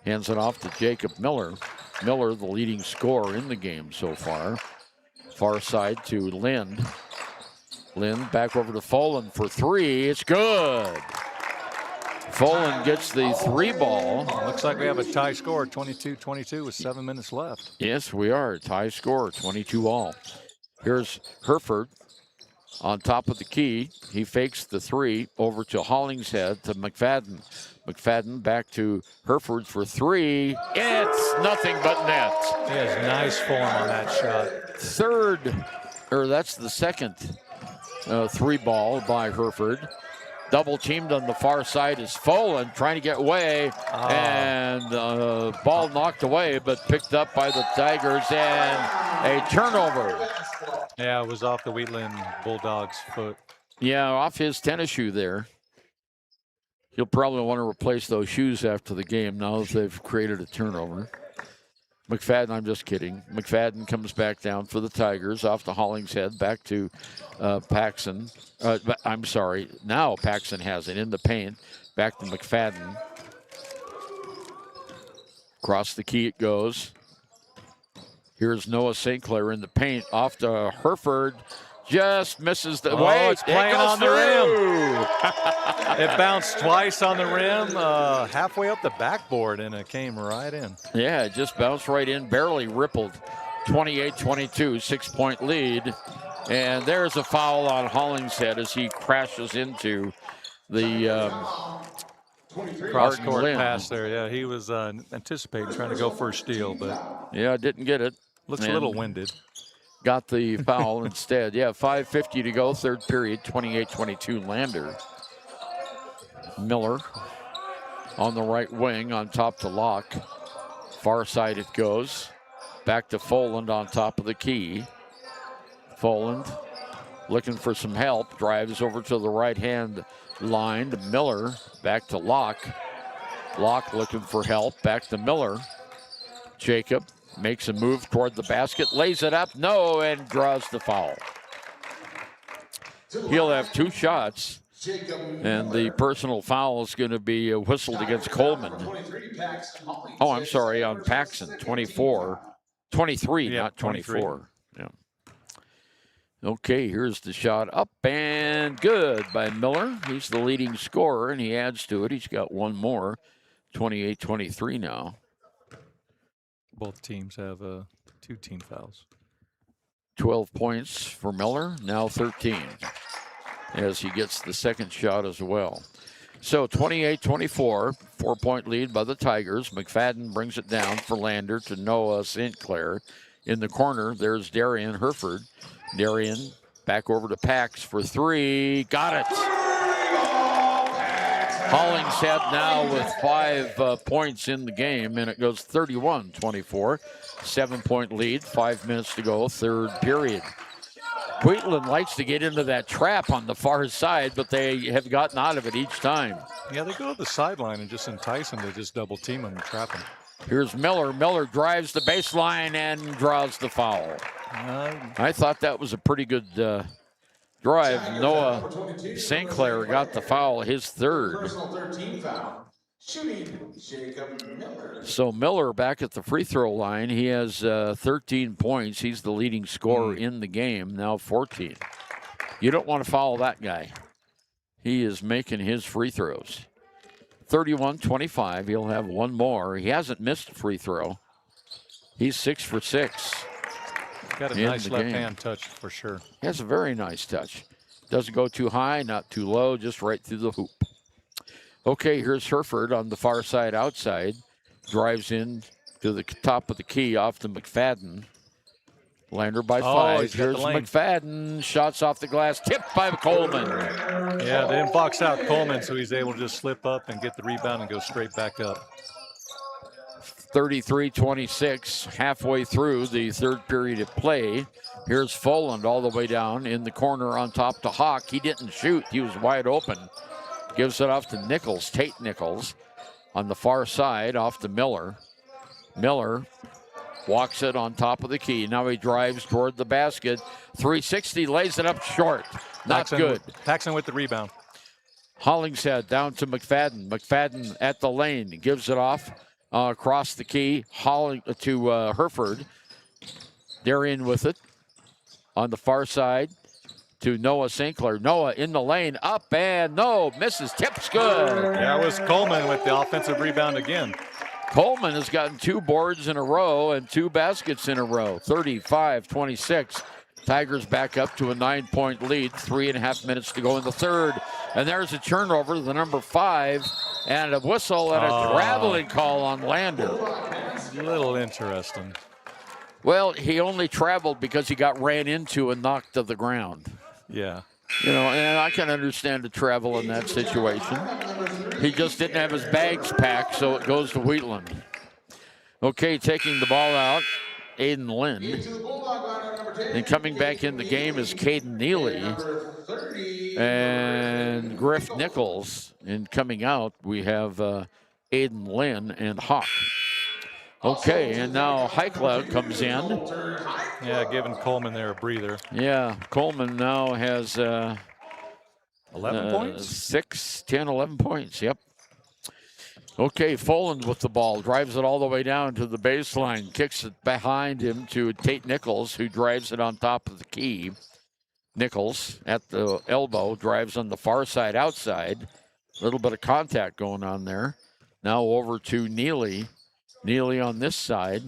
Hands it off to Jacob Miller. Miller, the leading scorer in the game so far. Far side to Lind. Lind back over to Foland for 3. It's good. Foland gets the 3 ball. Looks like we have a tie score, 22-22 with 7 minutes left. Yes, we are. Tie score, 22 all. Here's Hereford on top of the key. He fakes the 3 over to Hollingshead to McFadden. McFadden back to Hereford for 3. It's nothing but net. He has nice form on that shot. That's the second 3 ball by Hereford. Double teamed on the far side is Foland trying to get away, and ball knocked away, but picked up by the Tigers, and a turnover. Yeah, it was off the Wheatland Bulldogs' foot. Yeah, off his tennis shoe there. He'll probably want to replace those shoes after the game now that they've created a turnover. McFadden, I'm just kidding. McFadden comes back down for the Tigers, off to Hollingshead, back to Paxson. I'm sorry, now Paxson has it in the paint. Back to McFadden. Across the key it goes. Here's Noah St. Clair in the paint, off to Hereford. Just misses the way. It's playing on the rim. It bounced twice on the rim, halfway up the backboard, and it came right in. Yeah, it just bounced right in, barely rippled. 28-22, 6-point lead. And there's a foul on Hollingshead as he crashes into the cross-court pass there. Yeah, he was anticipating trying to go for a steal, but yeah, didn't get it. Looks a little winded. Got the foul instead. Yeah, 5:50 to go, third period, 28-22 Lander. Miller on the right wing, on top to Locke. Far side it goes. Back to Foland on top of the key. Foland looking for some help. Drives over to the right-hand line to Miller. Back to Locke. Locke looking for help. Back to Miller. Jacob makes a move toward the basket. Lays it up. No, and draws the foul. He'll have 2 shots. And the personal foul is going to be whistled against Coleman. Oh, I'm sorry, on Paxson, 23, yeah, not 24. Yeah. Okay, here's the shot up and good by Miller. He's the leading scorer, and he adds to it. He's got one more, 28-23 now. Both teams have 2 team fouls. 12 points for Miller, now 13. as he gets the second shot as well. So 28-24, 4-point lead by the Tigers. McFadden brings it down for Lander to Noah St. Clair. In the corner, there's Darian Herford. Darian back over to Pax for three. Got it. Hollingshead now with 5 points in the game, and it goes 31-24. 7-point lead, 5 minutes to go, third period. Wheatland likes to get into that trap on the far side, but they have gotten out of it each time. Yeah, they go to the sideline and just entice him to just double team him and trap him. Here's Miller. Miller drives the baseline and draws the foul. I thought that was a pretty good drive. Noah St. Clair got the foul, his third. Personal 13 foul. Shooting, Jacob Miller. So Miller back at the free throw line. He has 13 points. He's the leading scorer in the game, now 14. You don't want to foul that guy. He is making his free throws. 31-25. He'll have one more. He hasn't missed a free throw. He's 6 for 6. Got a nice left-hand touch for sure. He has a very nice touch. Doesn't go too high, not too low, just right through the hoop. Okay, here's Herford on the far side outside. Drives in to the top of the key off to McFadden. Lander by 5. Here's McFadden. Shots off the glass. Tipped by Coleman. Yeah, they didn't box out Coleman, so he's able to just slip up and get the rebound and go straight back up. 33-26, halfway through the third period of play. Here's Foland all the way down in the corner on top to Hawk. He didn't shoot. He was wide open. Gives it off to Nichols, Tate Nichols. On the far side, off to Miller. Miller walks it on top of the key. Now he drives toward the basket. 360, lays it up short. Not good. Paxson with the rebound. Hollingshead down to McFadden. McFadden at the lane. Gives it off across the key. To Herford. They're in with it. On the far side to Noah St. Clair. Noah in the lane. Up and no. Misses. Tips good. Yeah, it was Coleman with the offensive rebound again. Coleman has gotten 2 boards in a row and 2 baskets in a row. 35-26. Tigers back up to a 9-point lead. 3.5 minutes to go in the third. And there's a turnover, the number 5, and a whistle and a traveling call on Lander. A little interesting. Well, he only traveled because he got ran into and knocked to the ground. Yeah. You know, and I can understand the travel in that situation. He just didn't have his bags packed, so it goes to Wheatland. Okay, taking the ball out, Aiden Lind. And coming back in the game is Caden Neely and Griff Nichols. And coming out, we have Aiden Lynn and Hawk. Okay, and now Heikla comes in. Yeah, giving Coleman there a breather. Yeah, Coleman now has 11 points? 11 points, yep. Okay, Foland with the ball, drives it all the way down to the baseline, kicks it behind him to Tate Nichols, who drives it on top of the key. Nichols at the elbow, drives on the far side outside. A little bit of contact going on there. Now over to Neely. Neely on this side.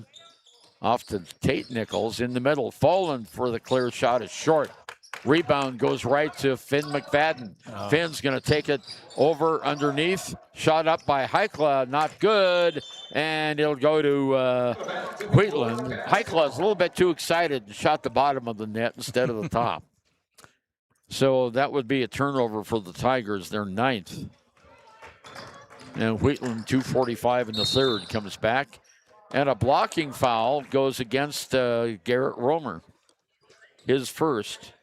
Off to Tate Nichols in the middle. Foland for the clear shot is short. Rebound goes right to Finn McFadden. Finn's going to take it over underneath. Shot up by Heikla, not good. And it'll go to Wheatland. Heikla is a little bit too excited and shot the bottom of the net instead of the top. So that would be a turnover for the Tigers, their 9th. And Wheatland, 2:45 in the third, comes back. And a blocking foul goes against Garrett Romer. His first.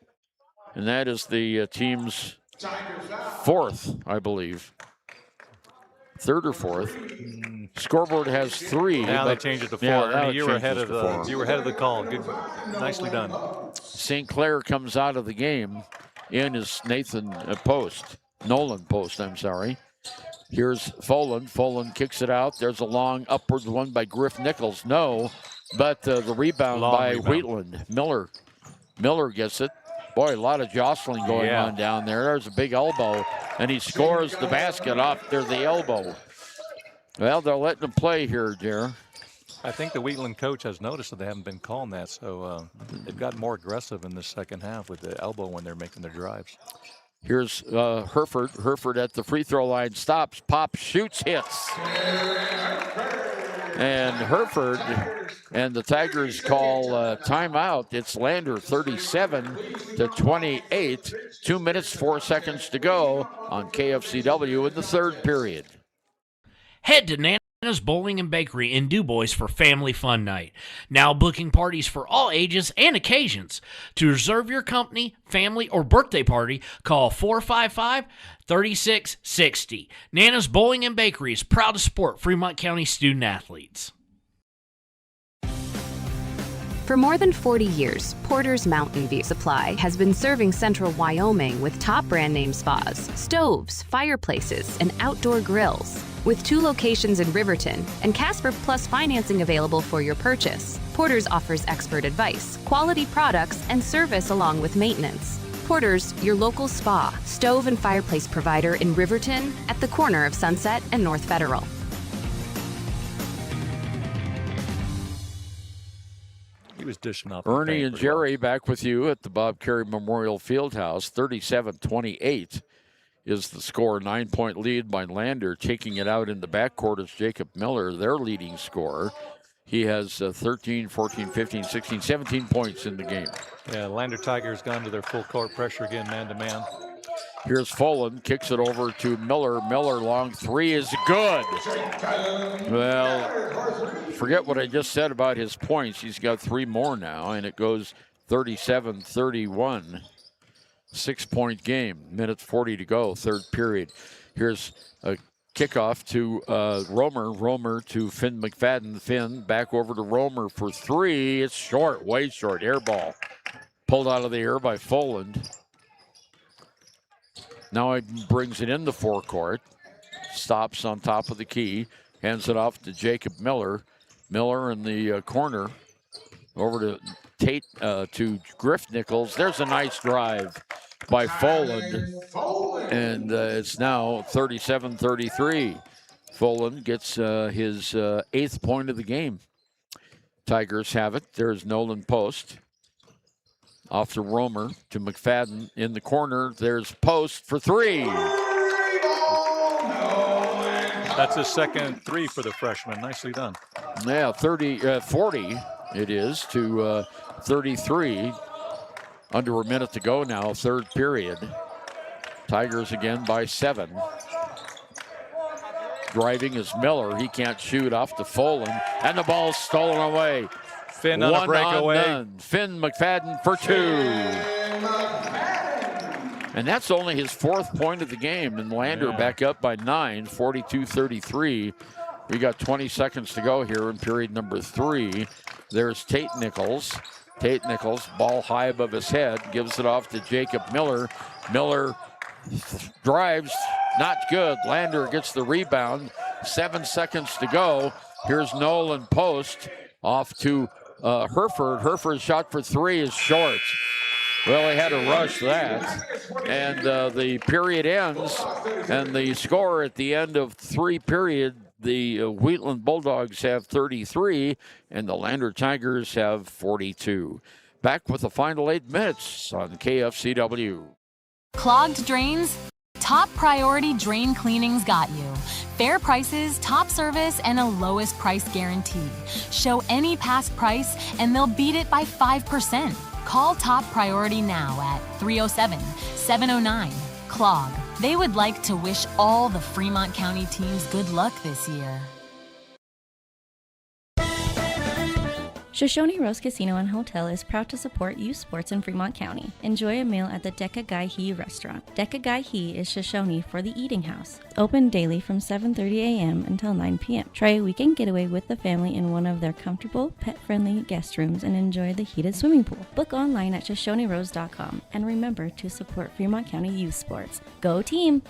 And that is the team's 4th, I believe. 3rd or 4th. Scoreboard has 3. Now they changed it to 4. Yeah, you were ahead of the call. Good, nicely done. St. Clair comes out of the game in his Nolan Post, I'm sorry. Here's Foland. Foland kicks it out. There's a long upward one by Griff Nichols. No, but the rebound by Wheatland. Miller gets it. Boy, a lot of jostling going on down there. There's a big elbow, and he scores the basket off there, the elbow. Well, they're letting him play here, Jer. I think the Wheatland coach has noticed that they haven't been calling that, so they've gotten more aggressive in the second half with the elbow when they're making their drives. Here's Hereford. Hereford at the free throw line, stops, pops, shoots, hits. And Hereford and the Tigers call timeout. It's Lander 37-28. 2 minutes, 4 seconds to go on KFCW in the third period. Head to Nana's Bowling and Bakery in DuBois for Family Fun Night. Now booking parties for all ages and occasions. To reserve your company, family, or birthday party, call 455-3660. Nana's Bowling and Bakery is proud to support Fremont County student athletes. For more than 40 years, Porter's Mountain View Supply has been serving central Wyoming with top brand name spas, stoves, fireplaces, and outdoor grills. With 2 locations in Riverton and Casper Plus financing available for your purchase, Porter's offers expert advice, quality products, and service along with maintenance. Porter's, your local spa, stove, and fireplace provider in Riverton at the corner of Sunset and North Federal. He was dishing off. Ernie and Jerry back with you at the Bob Carey Memorial Fieldhouse. 37-28 is the score. 9-point lead by Lander. Taking it out in the backcourt is Jacob Miller, their leading scorer. He has 13, 14, 15, 16, 17 points in the game. Yeah, Lander Tigers gone to their full court pressure again, man-to-man. Here's Folan, kicks it over to Miller. Miller, long three is good. Well, forget what I just said about his points. He's got 3 more now, and it goes 37-31. 6-point game. Minute 40 to go, third period. Here's a kickoff to Romer. Romer to Finn McFadden. Finn back over to Romer for 3. It's short, way short. Air ball. Pulled out of the air by Foland. Now he brings it in the forecourt. Stops on top of the key. Hands it off to Jacob Miller. Miller in the corner. Over to Tate, to Griff Nichols. There's a nice drive by Foland. And it's now 37-33. Foland gets his 8th point of the game. Tigers have it. There's Nolan Post. Off to Romer, to McFadden in the corner. There's Post for 3. That's his second 3 for the freshman. Nicely done. Yeah, 40 it is to 33. Under a minute to go now, third period. Tigers again by 7. Driving is Miller. He can't shoot off to Folan. And the ball's stolen away. Finn on a breakaway. None. Finn McFadden for 2. And that's only his 4th point of the game. And Lander back up by 9, 42-33. We got 20 seconds to go here in period number 3. There's Tate Nichols. Tate Nichols, ball high above his head, gives it off to Jacob Miller. Miller drives, not good. Lander gets the rebound. 7 seconds to go. Here's Nolan Post off to Hereford. Hereford's shot for 3 is short. Well, they had to rush that. And the period ends, and the score at the end of 3 period, the Wheatland Bulldogs have 33, and the Lander Tigers have 42. Back with the final 8 minutes on KFCW. Clogged drains? Top Priority Drain Cleaning's got you. Fair prices, top service, and a lowest price guarantee. Show any past price, and they'll beat it by 5%. Call Top Priority now at 307-709-CLOG. They would like to wish all the Fremont County teams good luck this year. Shoshone Rose Casino and Hotel is proud to support youth sports in Fremont County. Enjoy a meal at the Deca Gai He restaurant. Deca Gai He is Shoshone for the eating house. Open daily from 7:30 a.m. until 9 p.m. Try a weekend getaway with the family in one of their comfortable, pet-friendly guest rooms and enjoy the heated swimming pool. Book online at ShoshoneRose.com and remember to support Fremont County youth sports. Go team!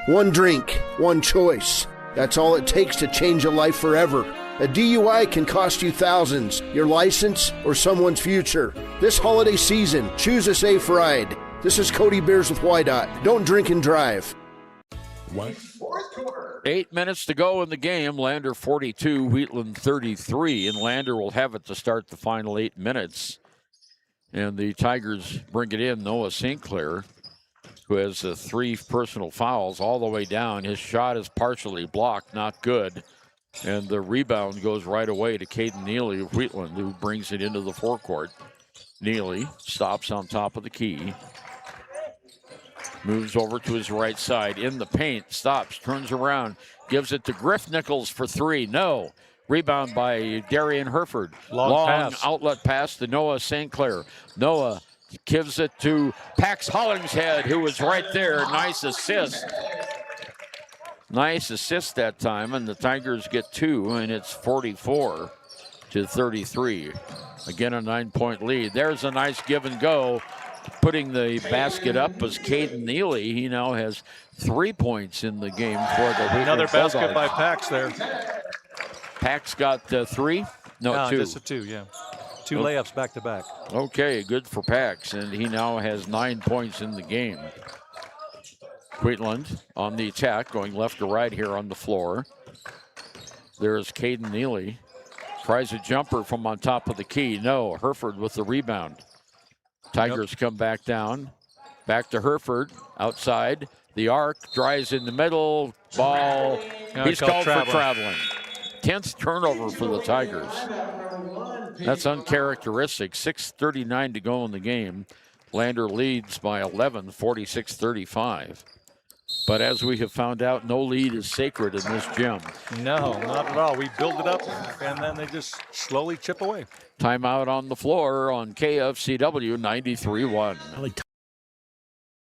One drink, one choice. That's all it takes to change a life forever. A DUI can cost you thousands, your license, or someone's future. This holiday season, choose a safe ride. This is Cody Beers with YDOT. Don't drink and drive. 8 minutes to go in the game. Lander 42, Wheatland 33, and Lander will have it to start the final 8 minutes. And the Tigers bring it in. Noah St. Clair, who has 3 personal fouls all the way down. His shot is partially blocked, not good. And the rebound goes right away to Caden Neely of Wheatland, who brings it into the forecourt. Neely stops on top of the key. Moves over to his right side, in the paint, stops, turns around, gives it to Griff Nichols for 3. No. Rebound by Darian Herford. Long pass. Outlet pass to Noah St. Clair. Noah gives it to Pax Hollingshead, who was right there. Nice assist. Nice assist that time, and the Tigers get 2, and it's 44-33. Again, a 9-point lead. There's a nice give and go. Putting the basket up was Caden Neely. He now has 3 points in the game for the Wheatland Another basket Bulldogs. by Pax there. Pax got 3? No, 2. Just a 2, yeah. 2 layups back to back. Okay, good for Pax, and he now has 9 points in the game. Wheatland on the attack, going left to right here on the floor. There's Caden Neely. Tries a jumper from on top of the key. No, Herford with the rebound. Tigers come back down. Back to Herford, outside. The arc, drives in the middle. Ball. He's called for traveling. 10th turnover for the Tigers. That's uncharacteristic. 6:39 to go in the game. Lander leads by 11, 46-35. But as we have found out, no lead is sacred in this gym. No, not at all. We build it up, and then they just slowly chip away. Timeout on the floor on KFCW 93-1.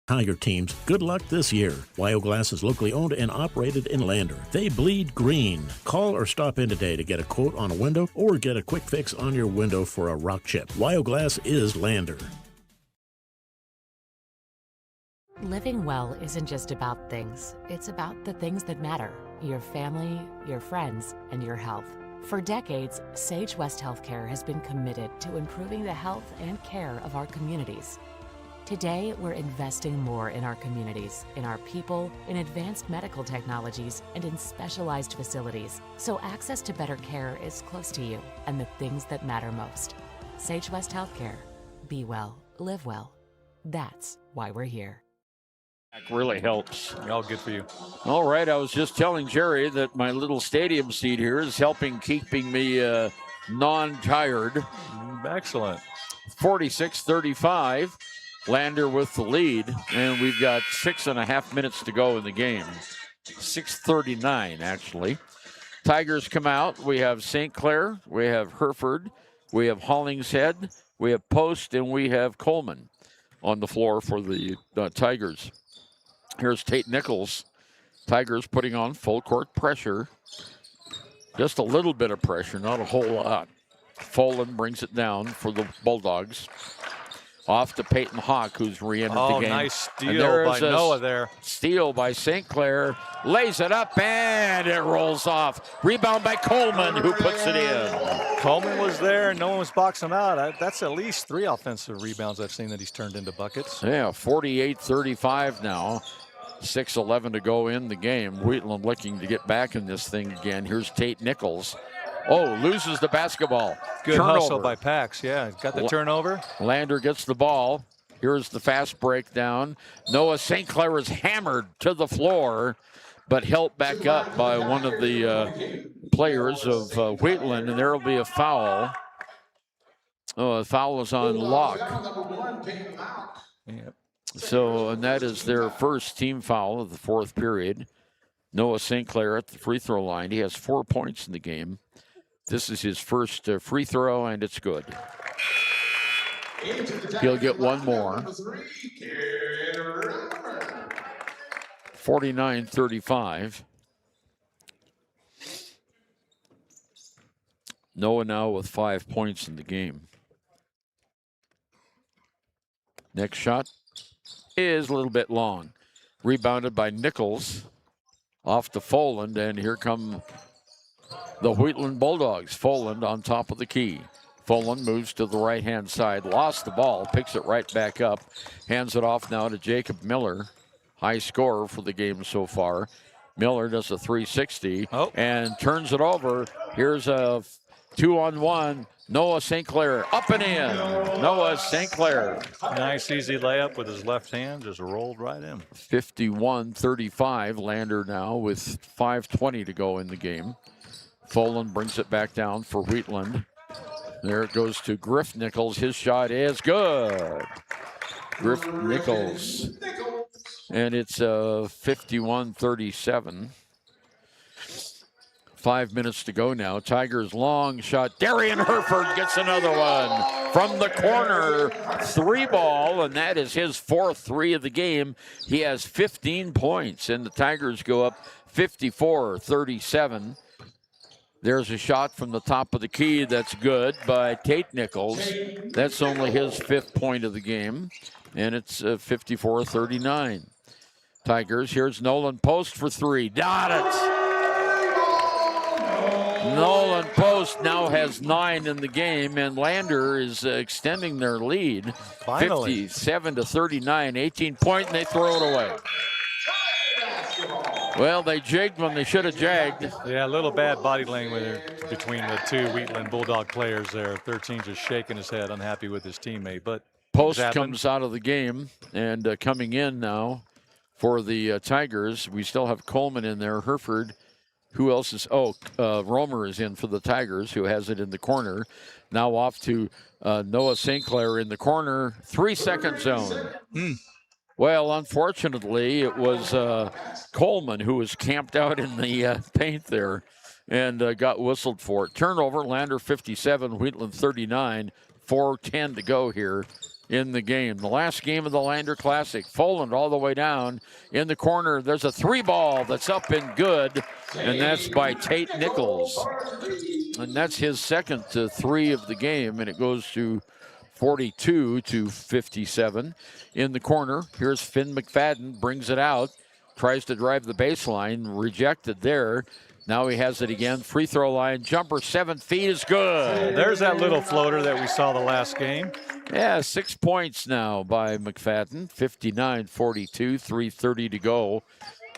Tiger teams, good luck this year. Wyoglass is locally owned and operated in Lander. They bleed green. Call or stop in today to get a quote on a window or get a quick fix on your window for a rock chip. Wyoglass is Lander. Living well isn't just about things. It's about the things that matter. Your family, your friends, and your health. For decades, Sage West Healthcare has been committed to improving the health and care of our communities. Today, we're investing more in our communities, in our people, in advanced medical technologies, and in specialized facilities, so access to better care is close to you and the things that matter most. Sage West Healthcare. Be well, live well. That's why we're here. Really helps. All good for you. All right, I was just telling Jerry that my little stadium seat here is keeping me non-tired. Excellent. 46-35. Lander with the lead, and we've got 6.5 minutes to go in the game. 6:39, actually. Tigers come out. We have St. Clair, we have Herford, we have Hollingshead, we have Post, and we have Coleman on the floor for the Tigers. Here's Tate Nichols. Tigers putting on full court pressure. Just a little bit of pressure, not a whole lot. Folan brings it down for the Bulldogs. Off to Peyton Hawk, who's re-entered the game. Oh, nice steal by Noah there. Steal by St. Clair. Lays it up, and it rolls off. Rebound by Coleman, who puts it in. Coleman was there, and no one was boxing him out. That's at least 3 offensive rebounds I've seen that he's turned into buckets. Yeah, 48-35 now. 6:11 to go in the game. Wheatland looking to get back in this thing again. Here's Tate Nichols. Oh, loses the basketball. Good hustle by Pax, yeah. Got the turnover. Lander gets the ball. Here's the fast breakdown. Noah St. Clair is hammered to the floor, but helped back up by one of the players of Wheatland, and there will be a foul. Oh, the foul is on Locke. Yep. So, and that is their first team foul of the fourth period. Noah St. Clair at the free throw line. He has 4 points in the game. This is his first free throw, and it's good. He'll get one more. 49-35. Noah now with 5 points in the game. Next shot is a little bit long. Rebounded by Nichols. Off to Foland, and here come the Wheatland Bulldogs. Foland on top of the key. Foland moves to the right-hand side, lost the ball, picks it right back up, hands it off now to Jacob Miller, high scorer for the game so far. Miller does a 360 and turns it over. Here's a 2-on-1. Noah St. Clair up and in. Noah St. Clair. Nice easy layup with his left hand, just rolled right in. 51-35. Lander now with 5:20 to go in the game. Folan brings it back down for Wheatland. There it goes to Griff Nichols. His shot is good. Griff Nichols. And it's 51-37. 5 minutes to go now. Tigers long shot. Darian Herford gets another one from the corner. 3-ball, and that is his 4th 3 of the game. He has 15 points, and the Tigers go up 54-37. There's a shot from the top of the key that's good by Tate Nichols. That's only his 5th point of the game, and it's 54-39. Tigers, here's Nolan Post for 3. Got it! Nolan Post now has 9 in the game, and Lander is extending their lead. 57-39, 18-point, and they throw it away. Well, they jigged when they should have jagged. Yeah, a little bad body language between the two Wheatland Bulldog players there. 13 just shaking his head, unhappy with his teammate. But Post comes out of the game, and coming in now for the Tigers, we still have Coleman in there, Herford. Who else is? Romer is in for the Tigers, who has it in the corner. Now off to Noah St. Clair in the corner, 3-second zone. Well, unfortunately, it was Coleman who was camped out in the paint there and got whistled for it. Turnover, Lander 57, Wheatland 39, 4:10 to go here in the game. The last game of the Lander Classic. Foland all the way down in the corner. There's a 3-ball that's up and good, and that's by Tate Nichols. And that's his second 3 of the game, and it goes to 42-57. In the corner, here's Finn McFadden, brings it out, tries to drive the baseline, rejected there. Now he has it again. Free throw line, jumper, 7 feet is good. There's that little floater that we saw the last game. Yeah, 6 points now by McFadden. 59-42, 3:30 to go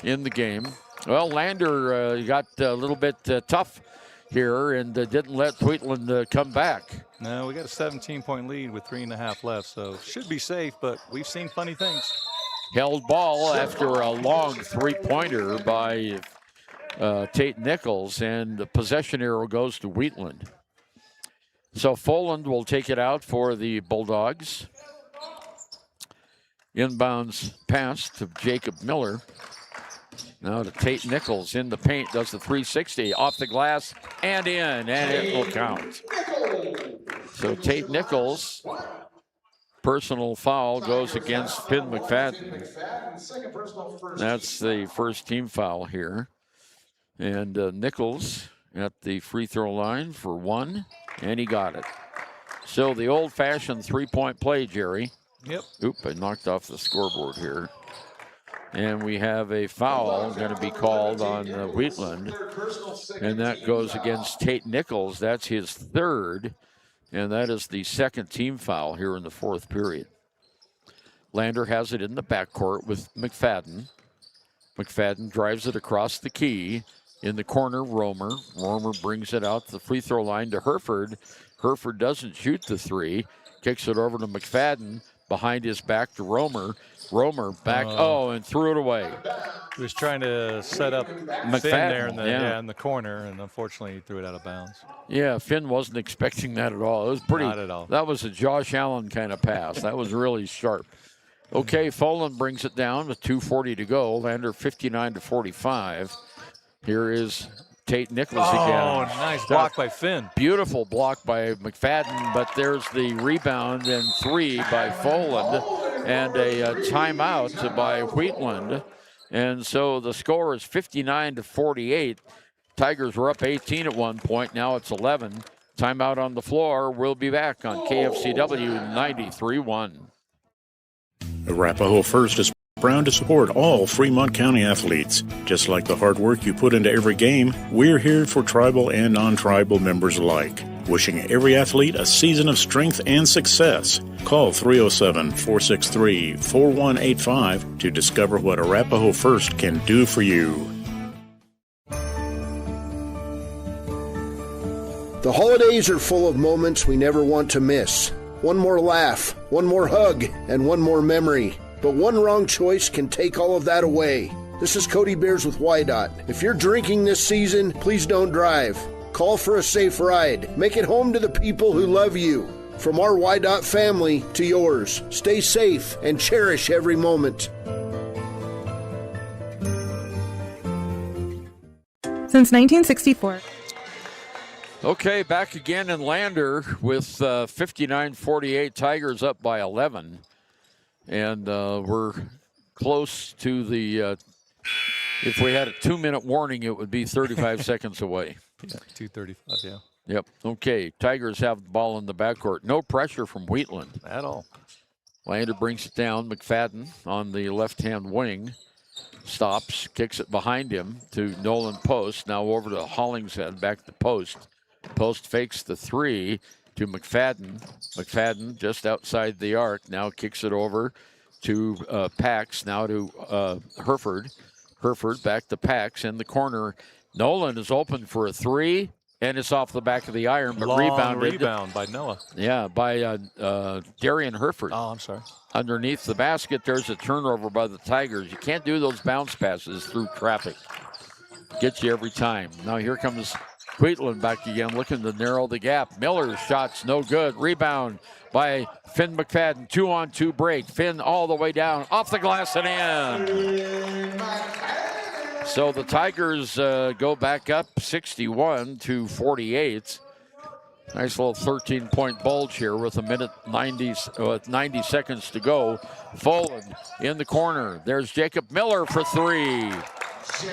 in the game. Well, Lander got a little bit tough here and didn't let Wheatland come back. No, we got a 17-point lead with 3.5 left, so should be safe, but we've seen funny things. Held ball after a long 3-pointer by Tate Nichols, and the possession arrow goes to Wheatland. So Foland will take it out for the Bulldogs. Inbounds pass to Jacob Miller. Now to Tate Nichols in the paint, does the 360 off the glass and in, and it will count. So Tate Nichols, personal foul goes against Finn McFadden. That's the first team foul here. And Nichols at the free throw line for 1, and he got it. So the old-fashioned 3-point play, Jerry. Yep. Oop, I knocked off the scoreboard here. And we have a foul going to be called on Wheatland, and that goes against Tate Nichols. That's his 3rd, and that is the 2nd team foul here in the 4th period. Lander has it in the backcourt with McFadden. McFadden drives it across the key. In the corner, Romer. Romer brings it out to the free throw line to Herford. Herford doesn't shoot the 3. Kicks it over to McFadden. Behind his back to Romer. Romer back, and threw it away. He was trying to set up McFadden Finn there in the corner, and unfortunately he threw it out of bounds. Yeah, Finn wasn't expecting that at all. It was pretty. Not at all. That was a Josh Allen kind of pass. That was really sharp. Okay, Folan brings it down with 2:40 to go. Lander 59-45. Here is Tate Nichols again. Oh, nice block by Finn. Beautiful block by McFadden, but there's the rebound and 3 by Foland and a timeout by Wheatland. And so the score is 59-48. Tigers were up 18 at one point. Now it's 11. Timeout on the floor. We'll be back on KFCW 93.1. Arapahoe First is proud to support all Fremont County athletes. Just like the hard work you put into every game, we're here for tribal and non-tribal members alike. Wishing every athlete a season of strength and success. Call 307-463-4185 to discover what Arapahoe First can do for you. The holidays are full of moments we never want to miss. One more laugh, one more hug, and one more memory. But one wrong choice can take all of that away. This is Cody Bears with WYDOT. If you're drinking this season, please don't drive. Call for a safe ride. Make it home to the people who love you. From our WYDOT family to yours, stay safe and cherish every moment. Since 1964. Okay, back again in Lander with 59-48. Tigers up by 11. And we're close to the, if we had a 2-minute warning, it would be 35 seconds away. Yeah, 2:35, yeah. Yep. Okay, Tigers have the ball in the backcourt. No pressure from Wheatland. At all. Lander brings it down. McFadden on the left-hand wing. Stops, kicks it behind him to Nolan Post. Now over to Hollingshead, back to Post. Post fakes the three to McFadden. McFadden just outside the arc. Now kicks it over to Pax. Now to Herford. Herford back to Pax in the corner. Nolan is open for a three, and it's off the back of the iron, but rebound by Noah. Yeah, by Darian Herford. Oh, I'm sorry. Underneath the basket, there's a turnover by the Tigers. You can't do those bounce passes through traffic. Get you every time. Now here comes Wheatland back again, looking to narrow the gap. Miller's shot's no good. Rebound by Finn McFadden. 2-on-2 break. Finn all the way down, off the glass and in. So the Tigers go back up 61-48. Nice little 13-point bulge here with a minute 90 seconds to go. Foland in the corner. There's Jacob Miller for three.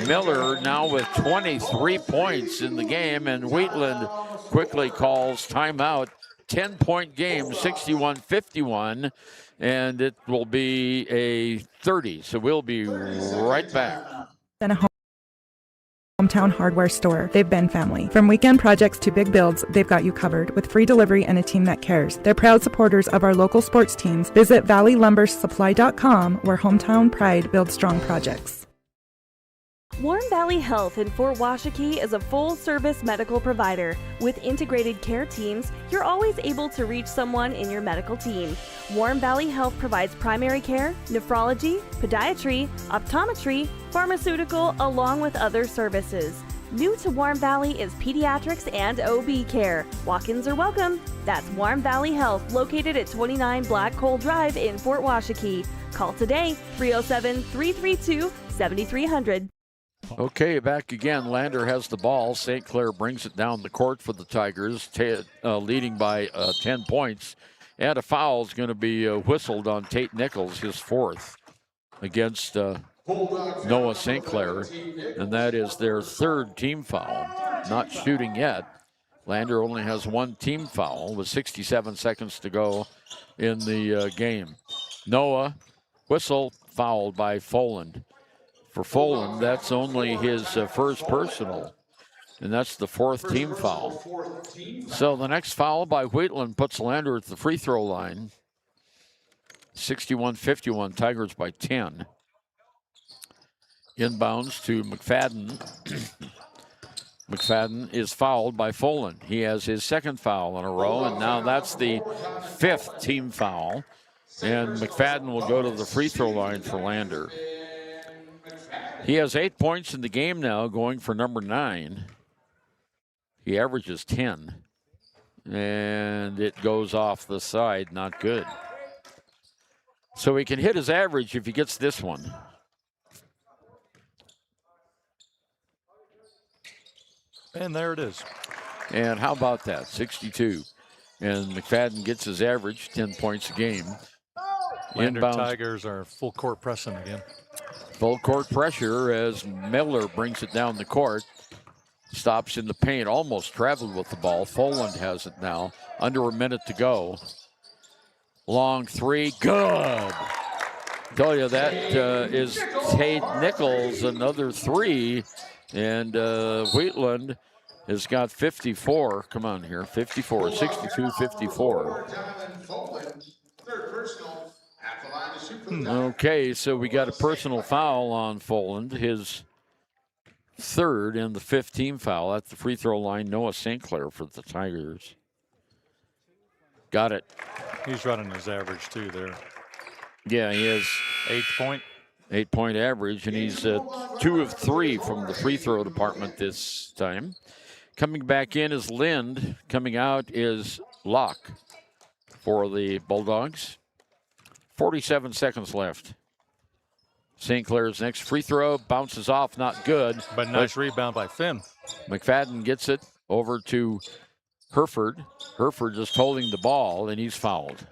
Miller now with 23 points in the game, and Wheatland quickly calls timeout. 10-point game, 61-51, and it will be a 30. So we'll be right back. Then a hometown hardware store. They've been family. From weekend projects to big builds, they've got you covered with free delivery and a team that cares. They're proud supporters of our local sports teams. Visit ValleyLumberSupply.com, where hometown pride builds strong projects. Warm Valley Health in Fort Washakie is a full-service medical provider. With integrated care teams, you're always able to reach someone in your medical team. Warm Valley Health provides primary care, nephrology, podiatry, optometry, pharmaceutical, along with other services. New to Warm Valley is pediatrics and OB care. Walk-ins are welcome. That's Warm Valley Health, located at 29 Black Coal Drive in Fort Washakie. Call today, 307-332-7300. Okay, back again. Lander has the ball. St. Clair brings it down the court for the Tigers, leading by 10 points. And a foul is going to be whistled on Tate Nichols, his fourth, against Noah St. Clair. And that is their third team foul. Not shooting yet. Lander only has one team foul with 67 seconds to go in the game. Noah, whistle, fouled by Foland. For Foland, that's only his first personal, and that's the fourth team foul. So the next foul by Wheatland puts Lander at the free throw line. 61-51, Tigers by 10. Inbounds to McFadden. McFadden is fouled by Foland. He has his second foul in a row, and now that's the fifth team foul. And McFadden will go to the free throw line for Lander. He has 8 points in the game now, going for number 9. He averages 10. And it goes off the side, not good. So he can hit his average if he gets this one. And there it is. And how about that? 62. And McFadden gets his average, 10 points a game. Lander Tigers are full court pressing again. Full court pressure as Miller brings it down the court. Stops in the paint, almost traveled with the ball. Foland has it now. Under a minute to go. Long three, good. Tell you that is Tate Nichols, another three. And Wheatland has got 54. Come on here, 54, 62-54. Okay, so we got a personal foul on Foland, his third and the 5th team foul at the free throw line. Noah St. Clair for the Tigers. Got it. He's running his average, too, there. Yeah, he has 8-point average, and he's 2 of 3 from the free throw department this time. Coming back in is Lind. Coming out is Locke for the Bulldogs. 47 seconds left. St. Clair's next free throw bounces off, not good. But nice rebound by Finn. McFadden gets it over to Herford. Herford just holding the ball, and he's fouled.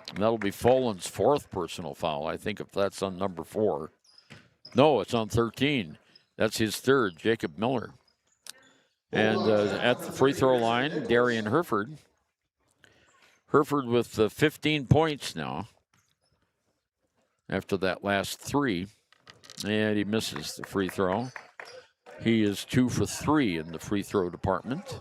And that'll be Folan's 4th personal foul, I think, if that's on number 4. No, it's on 13. That's his 3rd, Jacob Miller. And at the free throw line, Darian Herford. Herford with 15 points now after that last 3. And he misses the free throw. He is 2 for 3 in the free throw department.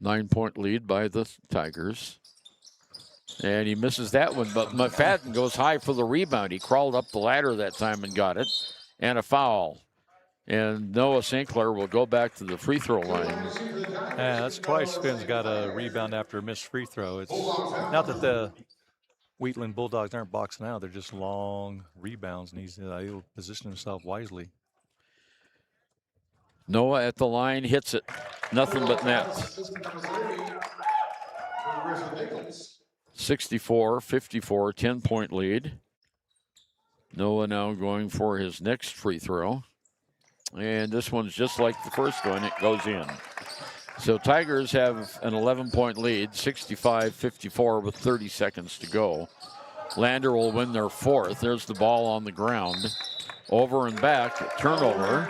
Nine-point lead by the Tigers. And he misses that one, but McFadden goes high for the rebound. He crawled up the ladder that time and got it. And a foul. And Noah St. Clair will go back to the free throw line. Yeah, that's twice Finn's got a rebound after a missed free throw. It's not that the Wheatland Bulldogs aren't boxing out. They're just long rebounds, and he'll position himself wisely. Noah at the line, hits it. Nothing but net. 64-54, 10-point lead. Noah now going for his next free throw. And this one's just like the first one. It goes in. So Tigers have an 11-point lead, 65-54 with 30 seconds to go. Lander will win their 4th. There's the ball on the ground. Over and back, turnover.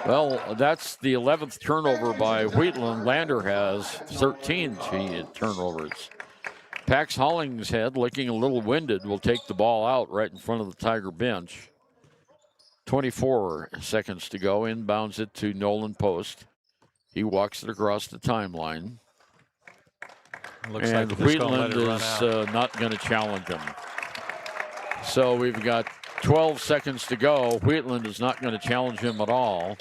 Well, that's the 11th turnover by Wheatland. Lander has 13 turnovers. Pax Hollingshead, looking a little winded, will take the ball out right in front of the Tiger bench. 24 seconds to go. Inbounds it to Nolan Post. He walks it across the timeline. Looks and like Wheatland is not going to challenge him. So we've got 12 seconds to go. Wheatland is not going to challenge him at all.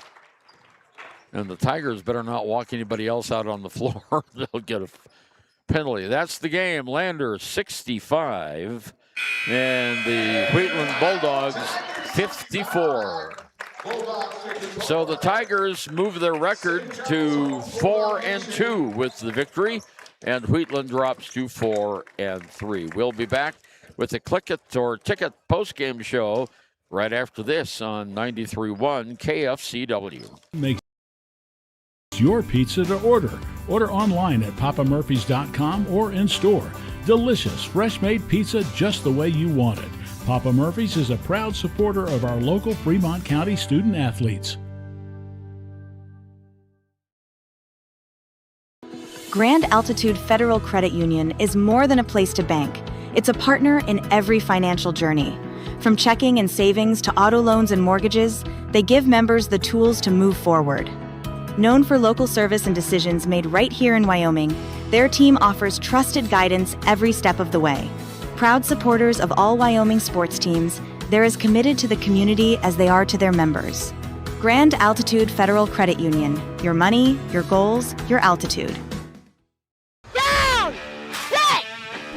And the Tigers better not walk anybody else out on the floor. They'll get a penalty. That's the game. Lander 65 and the Wheatland Bulldogs 54. So the Tigers move their record to 4-2 with the victory, and Wheatland drops to 4-3. We'll be back with the Click It or Ticket postgame show right after this on 93.1 KFCW. Makes your pizza to order. Order online at papamurphys.com or in store. Delicious, fresh-made pizza just the way you want it. Papa Murphy's is a proud supporter of our local Fremont County student athletes. Grand Altitude Federal Credit Union is more than a place to bank. It's a partner in every financial journey. From checking and savings to auto loans and mortgages, they give members the tools to move forward. Known for local service and decisions made right here in Wyoming, their team offers trusted guidance every step of the way. Proud supporters of all Wyoming sports teams, they're as committed to the community as they are to their members. Grand Altitude Federal Credit Union. Your money, your goals, your altitude. Down! Set!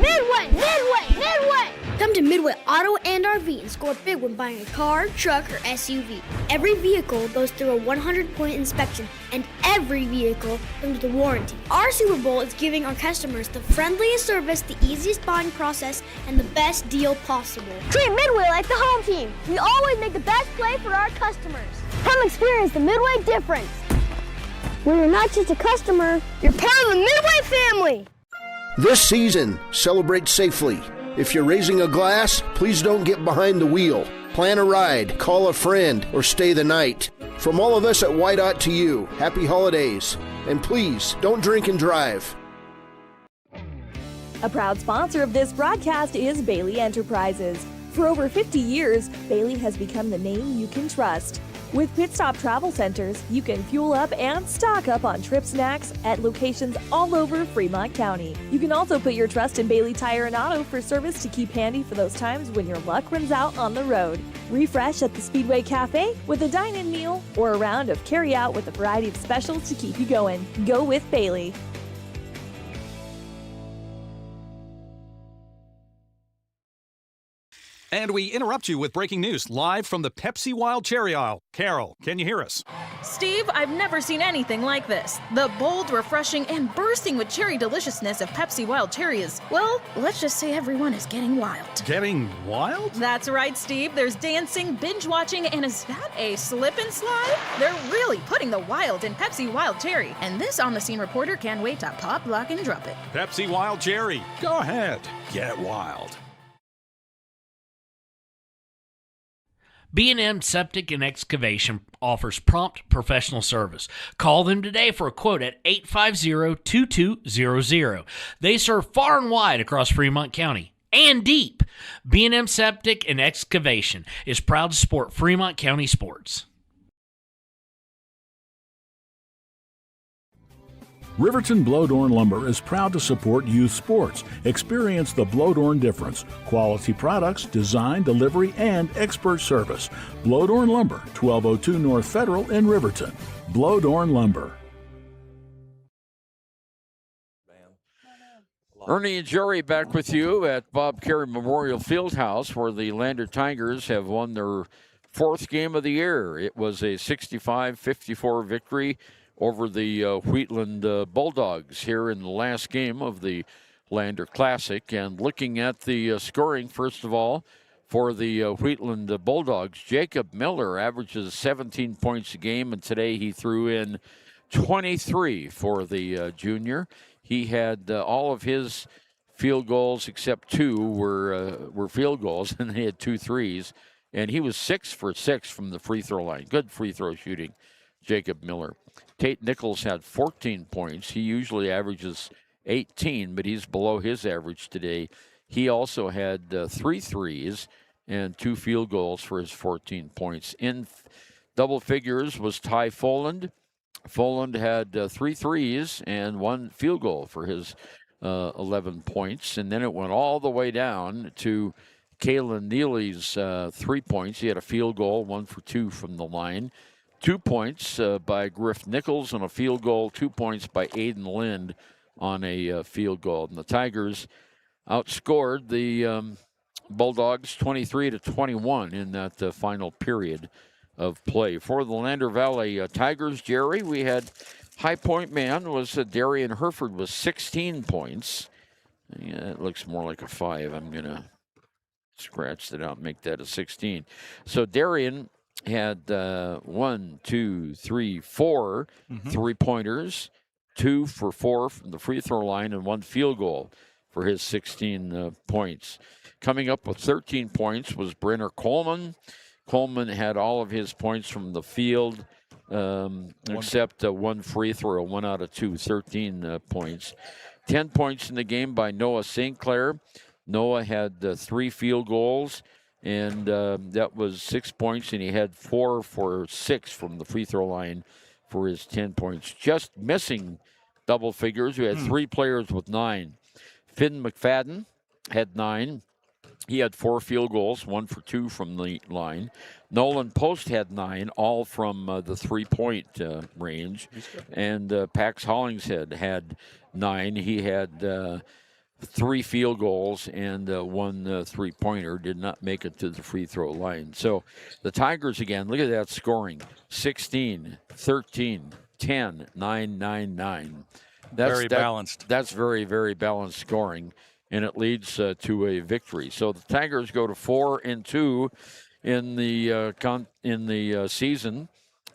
Midway! Midway! Midway! Come to Midway Auto and RV and score big when buying a car, truck, or SUV. Every vehicle goes through a 100-point inspection, and every vehicle comes with a warranty. Our Super Bowl is giving our customers the friendliest service, the easiest buying process, and the best deal possible. Treat Midway like the home team. We always make the best play for our customers. Come experience the Midway difference. Where you're not just a customer, you're part of the Midway family. This season, celebrate safely. If you're raising a glass, please don't get behind the wheel. Plan a ride, call a friend, or stay the night. From all of us at YDOT to you, happy holidays. And please, don't drink and drive. A proud sponsor of this broadcast is Bailey Enterprises. For over 50 years, Bailey has become the name you can trust. With Pit Stop Travel Centers, you can fuel up and stock up on trip snacks at locations all over Fremont County. You can also put your trust in Bailey Tire and Auto for service to keep handy for those times when your luck runs out on the road. Refresh at the Speedway Cafe with a dine-in meal or a round of carry-out with a variety of specials to keep you going. Go with Bailey. And we interrupt you with breaking news live from the Pepsi Wild Cherry aisle. Carol, can you hear us? Steve, I've never seen anything like this. The bold, refreshing, and bursting with cherry deliciousness of Pepsi Wild Cherry is, well, let's just say everyone is getting wild. Getting wild? That's right, Steve. There's dancing, binge-watching, and is that a slip and slide? They're really putting the wild in Pepsi Wild Cherry, and this on-the-scene reporter can't wait to pop, lock, and drop it. Pepsi Wild Cherry. Go ahead. Get wild. B&M Septic and Excavation offers prompt professional service. Call them today for a quote at 850-2200. They serve far and wide across Fremont County and deep. B&M Septic and Excavation is proud to support Fremont County sports. Riverton Blowdorn Lumber is proud to support youth sports. Experience the Blowdorn difference. Quality products, design, delivery, and expert service. Blowdorn Lumber, 1202 North Federal in Riverton. Blowdorn Lumber. Ernie and Jerry back with you at Bob Carey Memorial Fieldhouse, where the Lander Tigers have won their fourth game of the year. It was a 65-54 victory over the Wheatland Bulldogs here in the last game of the Lander Classic. And looking at the scoring, first of all, for the Wheatland Bulldogs, Jacob Miller averages 17 points a game, and today he threw in 23 for the junior. He had all of his field goals except two were field goals, and he had 2 threes. And he was 6 for 6 from the free throw line. Good free throw shooting, Jacob Miller. Tate Nichols had 14 points. He usually averages 18, but he's below his average today. He also had 3 threes and 2 field goals for his 14 points. In double figures was Ty Foland. Foland had 3 threes and 1 field goal for his 11 points. And then it went all the way down to Kalen Neely's 3 points. He had a field goal, 1 for 2 from the line. 2 points by Griff Nichols on a field goal, 2 points by Aiden Lind on a field goal. And the Tigers outscored the Bulldogs 23-21 in that final period of play. For the Lander Valley Tigers, Jerry, we had high point man was Darian Herford with 16 points. Yeah, it looks more like a 5. I'm going to scratch that out and make that a 16. So Darian had 4 3-pointers, 2 for 4 from the free throw line, and 1 field goal for his 16 points. Coming up with 13 points was Brenner Coleman. Coleman had all of his points from the field, except 1 free throw, 1 out of 2, 13 points. 10 points in the game by Noah St. Clair. Noah had 3 field goals, and that was 6 points, and he had 4 for 6 from the free throw line for his 10 points. Just missing double figures, we had 3 players with 9. Finn McFadden had 9. He had 4 field goals, 1 for 2 from the line. Nolan Post had 9, all from the 3-point range. And Pax Hollingshead had 9. He had 3 field goals and 1 3-pointer, did not make it to the free throw line. So the Tigers, again, look at that scoring. 16, 13, 10, 9, 9, 9. Very balanced. That's very, very balanced scoring, and it leads to a victory. So the Tigers go to 4-2 in the season,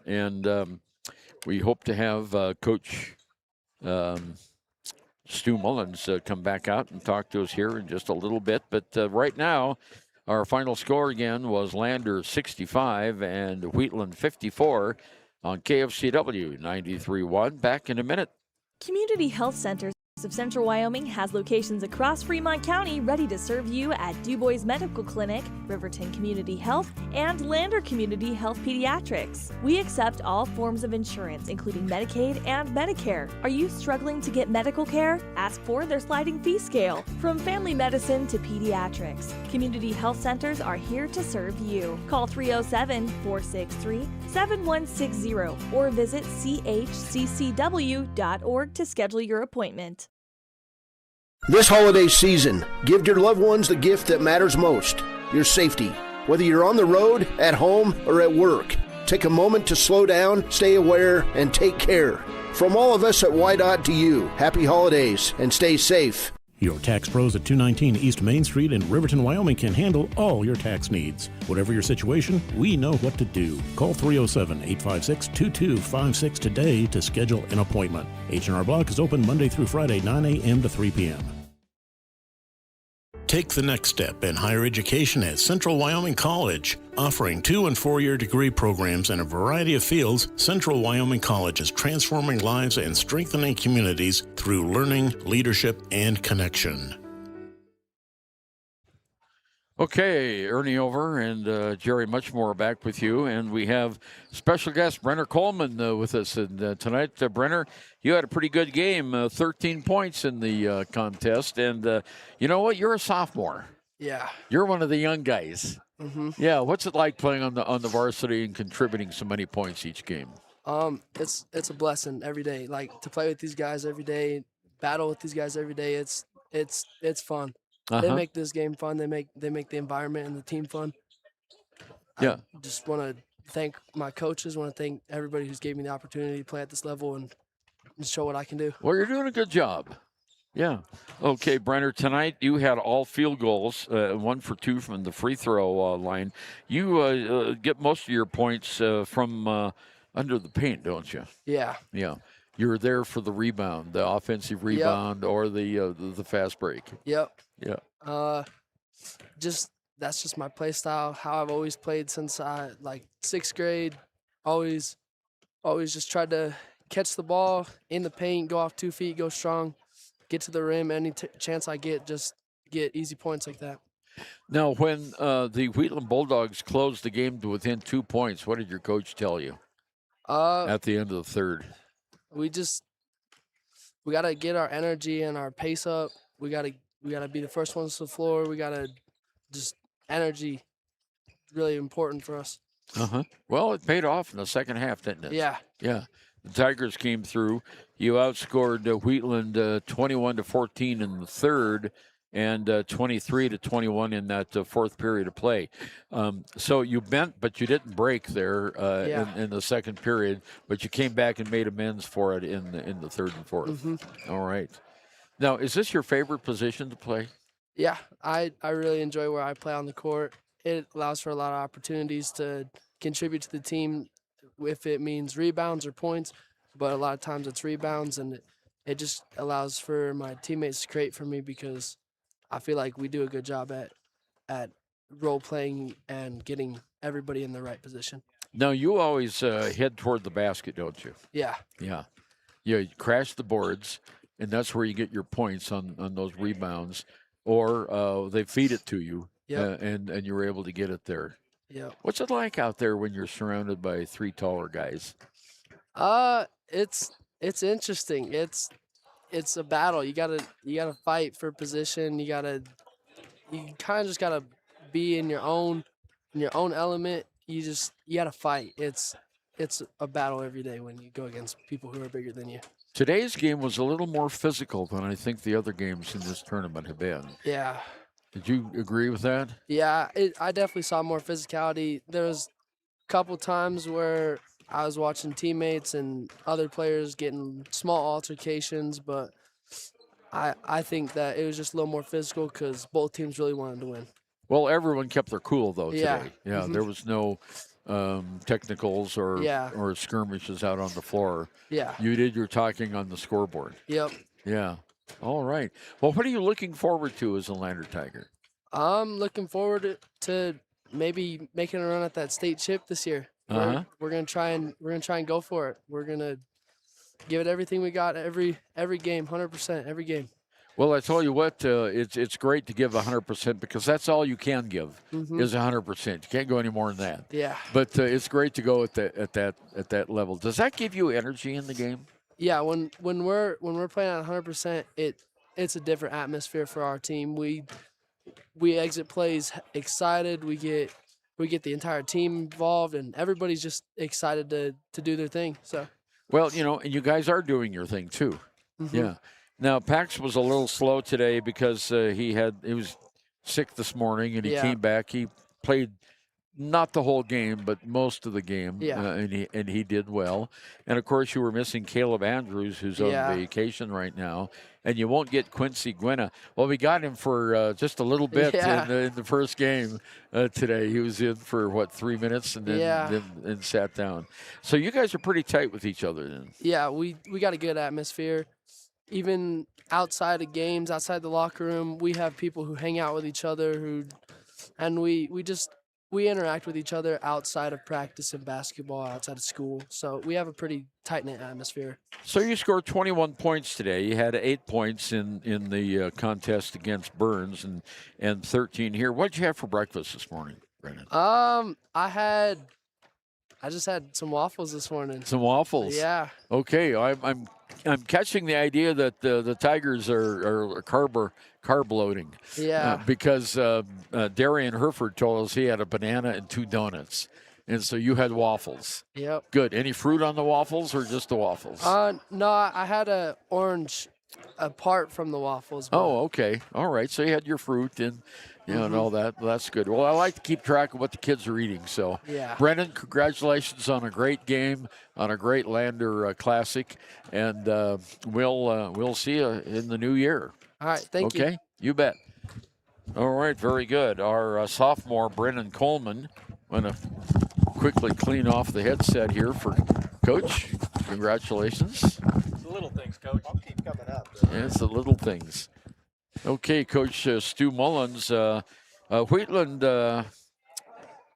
and we hope to have Coach Stu Mullins come back out and talk to us here in just a little bit. But right now, our final score again was Lander 65 and Wheatland 54 on KFCW 93.1. Back in a minute. Community Health Centers Best of Central Wyoming has locations across Fremont County ready to serve you at DuBois Medical Clinic, Riverton Community Health, and Lander Community Health Pediatrics. We accept all forms of insurance, including Medicaid and Medicare. Are you struggling to get medical care? Ask for their sliding fee scale. From family medicine to pediatrics, community health centers are here to serve you. Call 307-463-7160 or visit chccw.org to schedule your appointment. This holiday season, give your loved ones the gift that matters most, your safety. Whether you're on the road, at home, or at work, take a moment to slow down, stay aware, and take care. From all of us at YDOT to you, happy holidays and stay safe. Your tax pros at 219 East Main Street in Riverton, Wyoming can handle all your tax needs. Whatever your situation, we know what to do. Call 307-856-2256 today to schedule an appointment. H&R Block is open Monday through Friday, 9 a.m. to 3 p.m. Take the next step in higher education at Central Wyoming College. Offering 2- and 4-year degree programs in a variety of fields, Central Wyoming College is transforming lives and strengthening communities through learning, leadership, and connection. Okay, Ernie over and Jerry Muchmore back with you. And we have special guest Brenner Coleman with us. And tonight, Brenner, you had a pretty good game, 13 points in the contest. And you know what? You're a sophomore. Yeah. You're one of the young guys. Mm-hmm. Yeah, what's it like playing on the varsity and contributing so many points each game? It's a blessing every day. Like, to play with these guys every day, battle with these guys every day. It's fun. They make this game fun. They make the environment and the team fun. Yeah. I just want to thank my coaches. Want to thank everybody who's gave me the opportunity to play at this level and show what I can do. Well, you're doing a good job. Yeah. Okay, Brenner, tonight you had all field goals, 1 for 2 from the free throw line. You get most of your points from under the paint, don't you? Yeah. Yeah. You're there for the rebound, the offensive rebound, or the fast break. Yep. Yeah. That's just my play style. How I've always played since sixth grade. Always just tried to catch the ball in the paint, go off 2 feet, go strong, get to the rim. Any chance I get, just get easy points like that. Now, when the Wheatland Bulldogs closed the game to within 2 points, what did your coach tell you at the end of the third? We got to get our energy and our pace up. We got to be the first ones to the floor. We got to just energy, really important for us. Well, it paid off in the second half, didn't it? Yeah. Yeah. The Tigers came through. You outscored Wheatland 21-14 in the third and 23-21 in that fourth period of play. So you bent, but you didn't break there in the second period, but you came back and made amends for it in the third and fourth. Mm-hmm. All right. Now, is this your favorite position to play? Yeah, I really enjoy where I play on the court. It allows for a lot of opportunities to contribute to the team if it means rebounds or points, but a lot of times it's rebounds, and it just allows for my teammates to create for me because I feel like we do a good job at role playing and getting everybody in the right position. Now, you always head toward the basket, don't you? Yeah. Yeah. You crash the boards, and that's where you get your points on those rebounds, or they feed it to you, and you're able to get it there. Yeah. What's it like out there when you're surrounded by 3 taller guys? It's interesting. It's a battle. You gotta fight for position. You kind of just gotta be in your own element. You gotta fight. It's a battle every day when you go against people who are bigger than you. Today's game was a little more physical than I think the other games in this tournament have been. Yeah. Did you agree with that? Yeah, I definitely saw more physicality. There was a couple times where I was watching teammates and other players getting small altercations, but I think that it was just a little more physical because both teams really wanted to win. Well, everyone kept their cool, though, today. Yeah, Mm-hmm. there was no technicals or skirmishes out on the floor. Yeah. You did your talking on the scoreboard. Yep. Yeah. All right. Well, what are you looking forward to as a Lander Tiger? I'm looking forward to maybe making a run at that state chip this year. We're gonna try and go for it. We're gonna give it everything we got every game, 100%, every game. Well, I tell you what, it's great to give 100% because that's all you can give is 100%. You can't go any more than that. Yeah. But it's great to go at that level. Does that give you energy in the game? Yeah, when we're playing at 100%, it's a different atmosphere for our team. We exit plays excited. We get the entire team involved, and everybody's just excited to do their thing. So. Well, and you guys are doing your thing too. Yeah. Now, Pax was a little slow today because he was sick this morning, and he came back. He played not the whole game, but most of the game, and he did well. And of course, you were missing Caleb Andrews, who's on vacation right now, and you won't get Quincy Gwynna. Well, we got him for just a little bit in the first game today. He was in for 3 minutes, and then sat down. So you guys are pretty tight with each other then. Yeah, we got a good atmosphere. Even outside of games, outside the locker room, we have people who hang out with each other and we interact with each other outside of practice and basketball, outside of school. So we have a pretty tight-knit atmosphere. So you scored 21 points today. You had 8 points in the contest against Burns and 13 here. What did you have for breakfast this morning, Brennan? I just had some waffles this morning. Some waffles? Yeah. Okay, I'm catching the idea that the Tigers are carb loading. Yeah. Because Darian Herford told us he had a banana and 2 donuts. And so you had waffles. Yep. Good. Any fruit on the waffles or just the waffles? No, I had an orange apart from the waffles. Oh, okay. All right. So you had your fruit and and all that. That's good. Well, I like to keep track of what the kids are eating. So, Brennan, congratulations on a great game, on a great Lander Classic, and we'll see you in the new year. All right. Thank you. Okay. You bet. All right. Very good. Our sophomore, Brennan Coleman, I'm going to quickly clean off the headset here for Coach. Congratulations. It's the little things, Coach. I'll keep coming up. Yeah, it's the little things. Okay, Coach Stu Mullins. Wheatland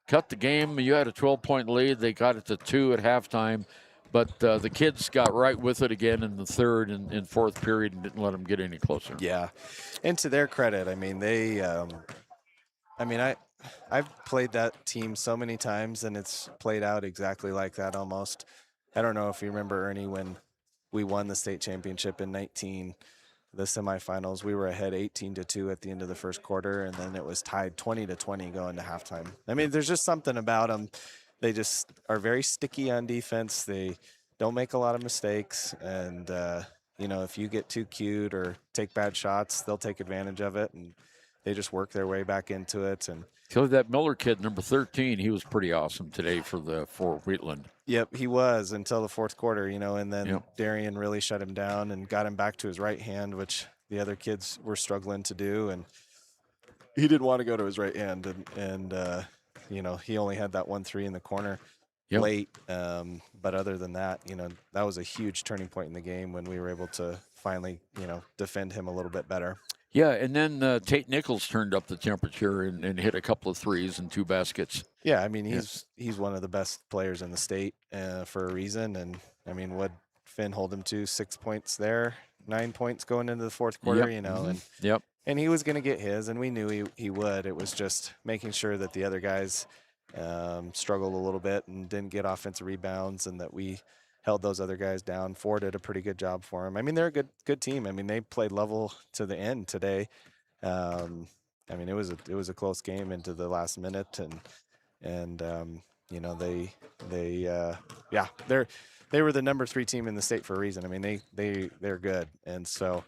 cut the game. You had a 12-point lead. They got it to 2 at halftime, but the kids got right with it again in the third and fourth period and didn't let them get any closer. Yeah, and to their credit, I mean, I've played that team so many times, and it's played out exactly like that almost. I don't know if you remember, Ernie, when we won the state championship in 19, the semifinals, we were ahead 18-2 at the end of the first quarter, and then it was tied 20-20 going to halftime. I mean, there's just something about them. They just are very sticky on defense. They don't make a lot of mistakes, and if you get too cute or take bad shots, they'll take advantage of it, and they just work their way back into it. And so that Miller kid, number 13, he was pretty awesome today for Wheatland. Yep, he was until the fourth quarter, and then Darian really shut him down and got him back to his right hand, which the other kids were struggling to do. And he didn't want to go to his right hand. And he only had that 1-3 in the corner late. But other than that, that was a huge turning point in the game when we were able to finally, defend him a little bit better. Yeah, and then Tate Nichols turned up the temperature and hit a couple of threes and 2 baskets. Yeah, I mean, he's one of the best players in the state for a reason. And, I mean, what Finn hold him to 6 points there, 9 points going into the fourth quarter, and he was going to get his, and we knew he would. It was just making sure that the other guys struggled a little bit and didn't get offensive rebounds, and that we held those other guys down. Ford did a pretty good job for him. I mean, they're a good team. I mean, they played level to the end today. I mean, it was a close game into the last minute, and they were the number 3 team in the state for a reason. I mean, they're good, and so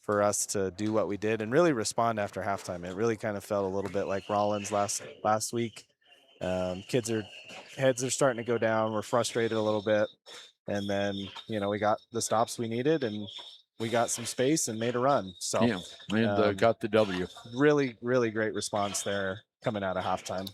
for us to do what we did and really respond after halftime, it really kind of felt a little bit like Rollins last week. Heads are starting to go down. We're frustrated a little bit. And then, we got the stops we needed, and we got some space and made a run. So, got the W. Really, really great response there coming out of halftime.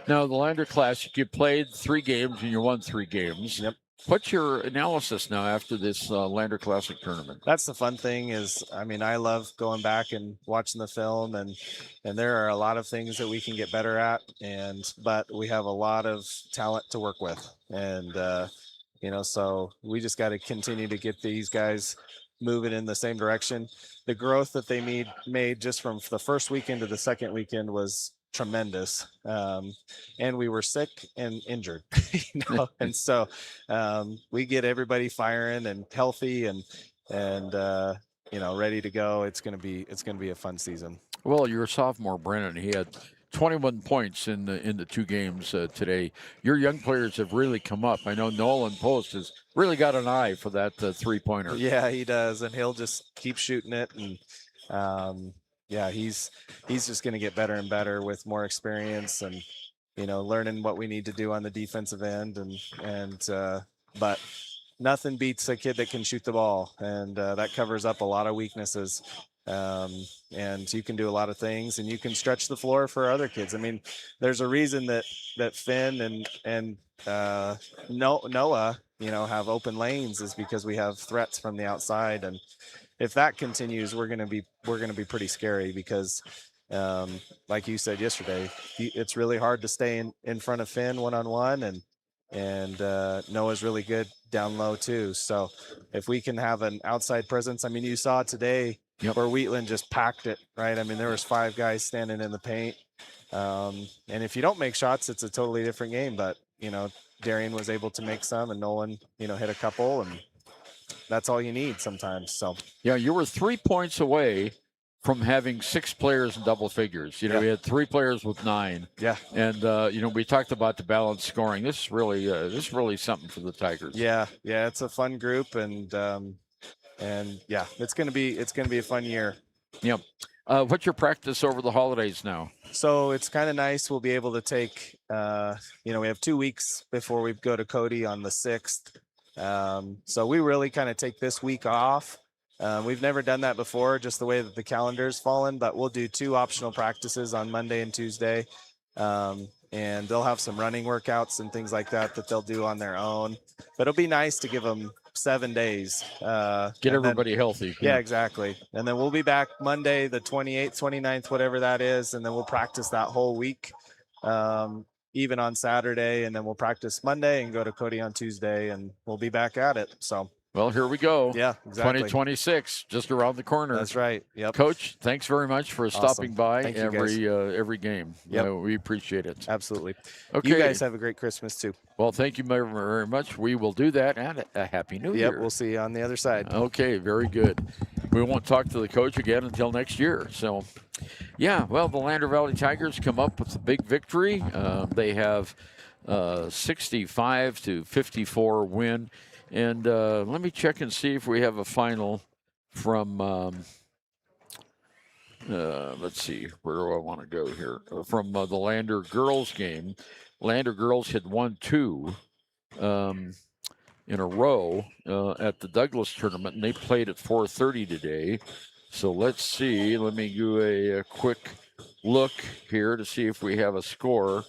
Now, the Lander Classic, you played 3 games and you won 3 games. Yep. What's your analysis now after this Lander Classic tournament? That's the fun thing is, I mean, I love going back and watching the film, and there are a lot of things that we can get better at, but we have a lot of talent to work with. And, So we just got to continue to get these guys moving in the same direction. The growth that they made just from the first weekend to the second weekend was tremendous. And we were sick and injured, and so we get everybody firing and healthy and ready to go. It's going to be a fun season. Well, your sophomore, Brennan, he had 21 points in the 2 games today. Your young players have really come up. I know Nolan Post has really got an eye for that 3-pointer. Yeah, he does, and he'll just keep shooting it. And he's just going to get better and better with more experience and learning what we need to do on the defensive end. But nothing beats a kid that can shoot the ball, and that covers up a lot of weaknesses. And you can do a lot of things, and you can stretch the floor for other kids. I mean, there's a reason that Finn and Noah, have open lanes, is because we have threats from the outside. And if that continues, we're going to be pretty scary because, like you said yesterday, it's really hard to stay in front of Finn one-on-one, and Noah's really good down low too. So if we can have an outside presence, I mean, you saw today where Wheatland just packed it, right? I mean, there was 5 guys standing in the paint. And if you don't make shots, it's a totally different game. But, Darian was able to make some, and Nolan, hit a couple, and that's all you need sometimes. So yeah, you were 3 points away from having 6 players in double figures. We had 3 players with 9. Yeah. And we talked about the balanced scoring. This is really something for the Tigers. Yeah, it's a fun group, and yeah, it's gonna be a fun year. Yep. What's your practice over the holidays now? So it's kind of nice. We'll be able to take, we have 2 weeks before we go to Cody on the 6th. So we really kind of take this week off. We've never done that before, just the way that the calendar's fallen, but we'll do 2 optional practices on Monday and Tuesday. And they'll have some running workouts and things like that they'll do on their own. But it'll be nice to give them 7 days. Get everybody healthy. Yeah, exactly. And then we'll be back Monday, the 28th, 29th, whatever that is. And then we'll practice that whole week, even on Saturday. And then we'll practice Monday and go to Cody on Tuesday, and we'll be back at it. So. Well, here we go. Yeah, exactly. 2026, just around the corner. That's right. Yep. Coach, thanks very much for stopping by every game. Yep. We appreciate it. Absolutely. Okay. You guys have a great Christmas too. Well, thank you very, very much. We will do that, and a Happy New Year. Yep, we'll see you on the other side. Okay, very good. We won't talk to the coach again until next year. So, yeah, well, the Lander Valley Tigers come up with a big victory. They have 65-54 win. And let me check and see if we have a final from, let's see, where do I want to go here? From the Lander girls game. Lander girls had won 2 in a row at the Douglas tournament, and they played at 4:30 today. So let's see. Let me do a quick look here to see if we have a score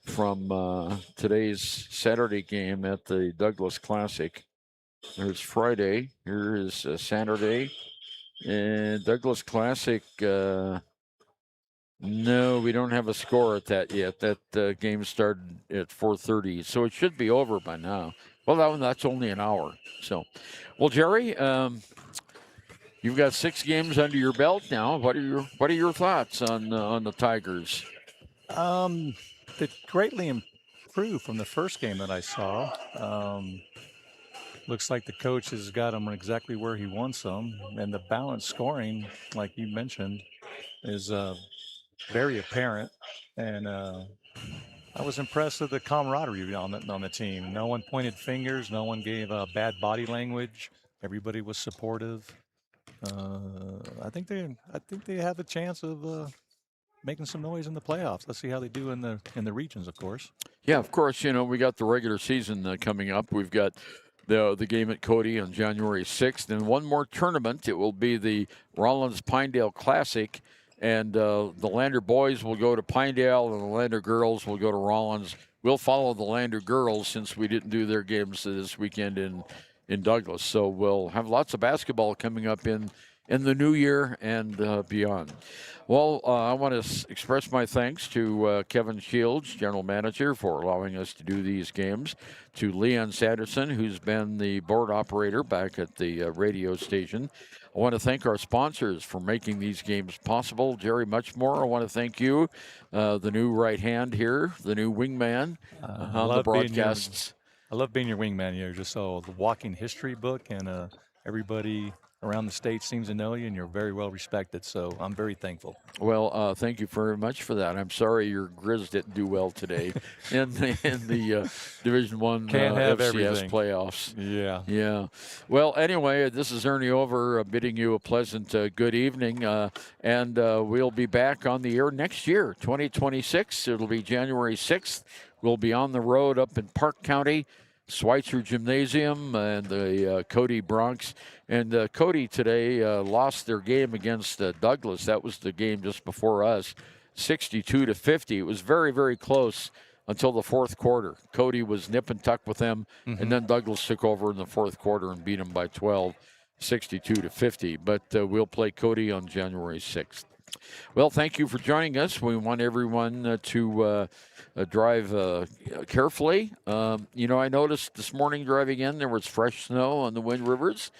from today's Saturday game at the Douglas Classic. There's Friday. Here is Saturday. And Douglas Classic, no, we don't have a score at that yet. That game started at 4:30, so it should be over by now. Well, that's only an hour. So, well, Jerry, you've got 6 games under your belt now. What are your thoughts on the Tigers? They greatly improved from the first game that I saw. Looks like the coach has got them exactly where he wants them, and the balanced scoring, like you mentioned, is very apparent. And I was impressed with the camaraderie on the team. No one pointed fingers. No one gave bad body language. Everybody was supportive. I think they have a chance of making some noise in the playoffs. Let's see how they do in the regions, of course. Yeah, of course. We got the regular season coming up. We've got the game at Cody on January 6th, and one more tournament. It will be the Rollins-Pinedale Classic, and the Lander boys will go to Pinedale, and the Lander girls will go to Rollins. We'll follow the Lander girls since we didn't do their games this weekend in Douglas. So we'll have lots of basketball coming up in in the new year and beyond. Well, I want to express my thanks to Kevin Shields, General Manager, for allowing us to do these games, to Leon Sanderson, who's been the board operator back at the radio station. I want to thank our sponsors for making these games possible. Jerry Muchmore, I want to thank you, the new right hand here, the new wingman on the broadcasts. I love being your wingman. You're just the walking history book, and everybody around the state seems to know you, and you're very well respected. So I'm very thankful. Well, thank you very much for that. I'm sorry your Grizz didn't do well today in the Division One FCS playoffs. Yeah. Well, anyway, this is Ernie Over bidding you a pleasant good evening, and we'll be back on the air next year, 2026. It'll be January 6th. We'll be on the road up in Park County, Schweitzer Gymnasium, and the Cody Bronx. And Cody today lost their game against Douglas. That was the game just before us, 62-50. It was very, very close until the fourth quarter. Cody was nip and tuck with them, and then Douglas took over in the fourth quarter and beat them by 12, 62-50. But we'll play Cody on January 6th. Well, thank you for joining us. We want everyone to drive carefully. I noticed this morning driving in, there was fresh snow on the Wind Rivers,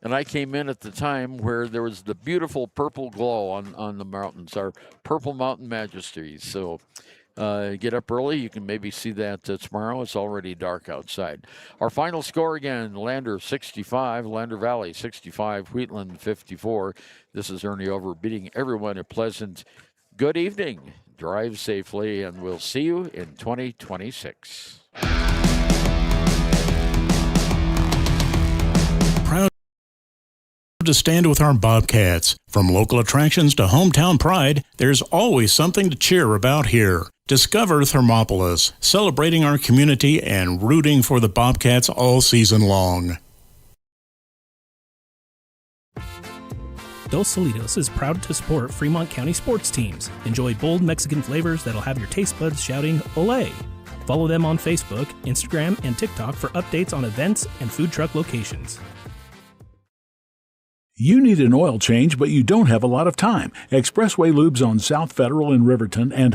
and I came in at the time where there was the beautiful purple glow on the mountains, our Purple Mountain Majesties. So get up early. You can maybe see that tomorrow. It's already dark outside. Our final score again, Lander 65, Lander Valley 65, Wheatland 54. This is Ernie Over bidding everyone a pleasant good evening. Drive safely, and we'll see you in 2026. Proud to stand with our Bobcats. From local attractions to hometown pride, there's always something to cheer about here. Discover Thermopolis, celebrating our community and rooting for the Bobcats all season long. Dos Solitos is proud to support Fremont County sports teams. Enjoy bold Mexican flavors that'll have your taste buds shouting, "Olé!" Follow them on Facebook, Instagram, and TikTok for updates on events and food truck locations. You need an oil change, but you don't have a lot of time. Expressway Lubes on South Federal in Riverton and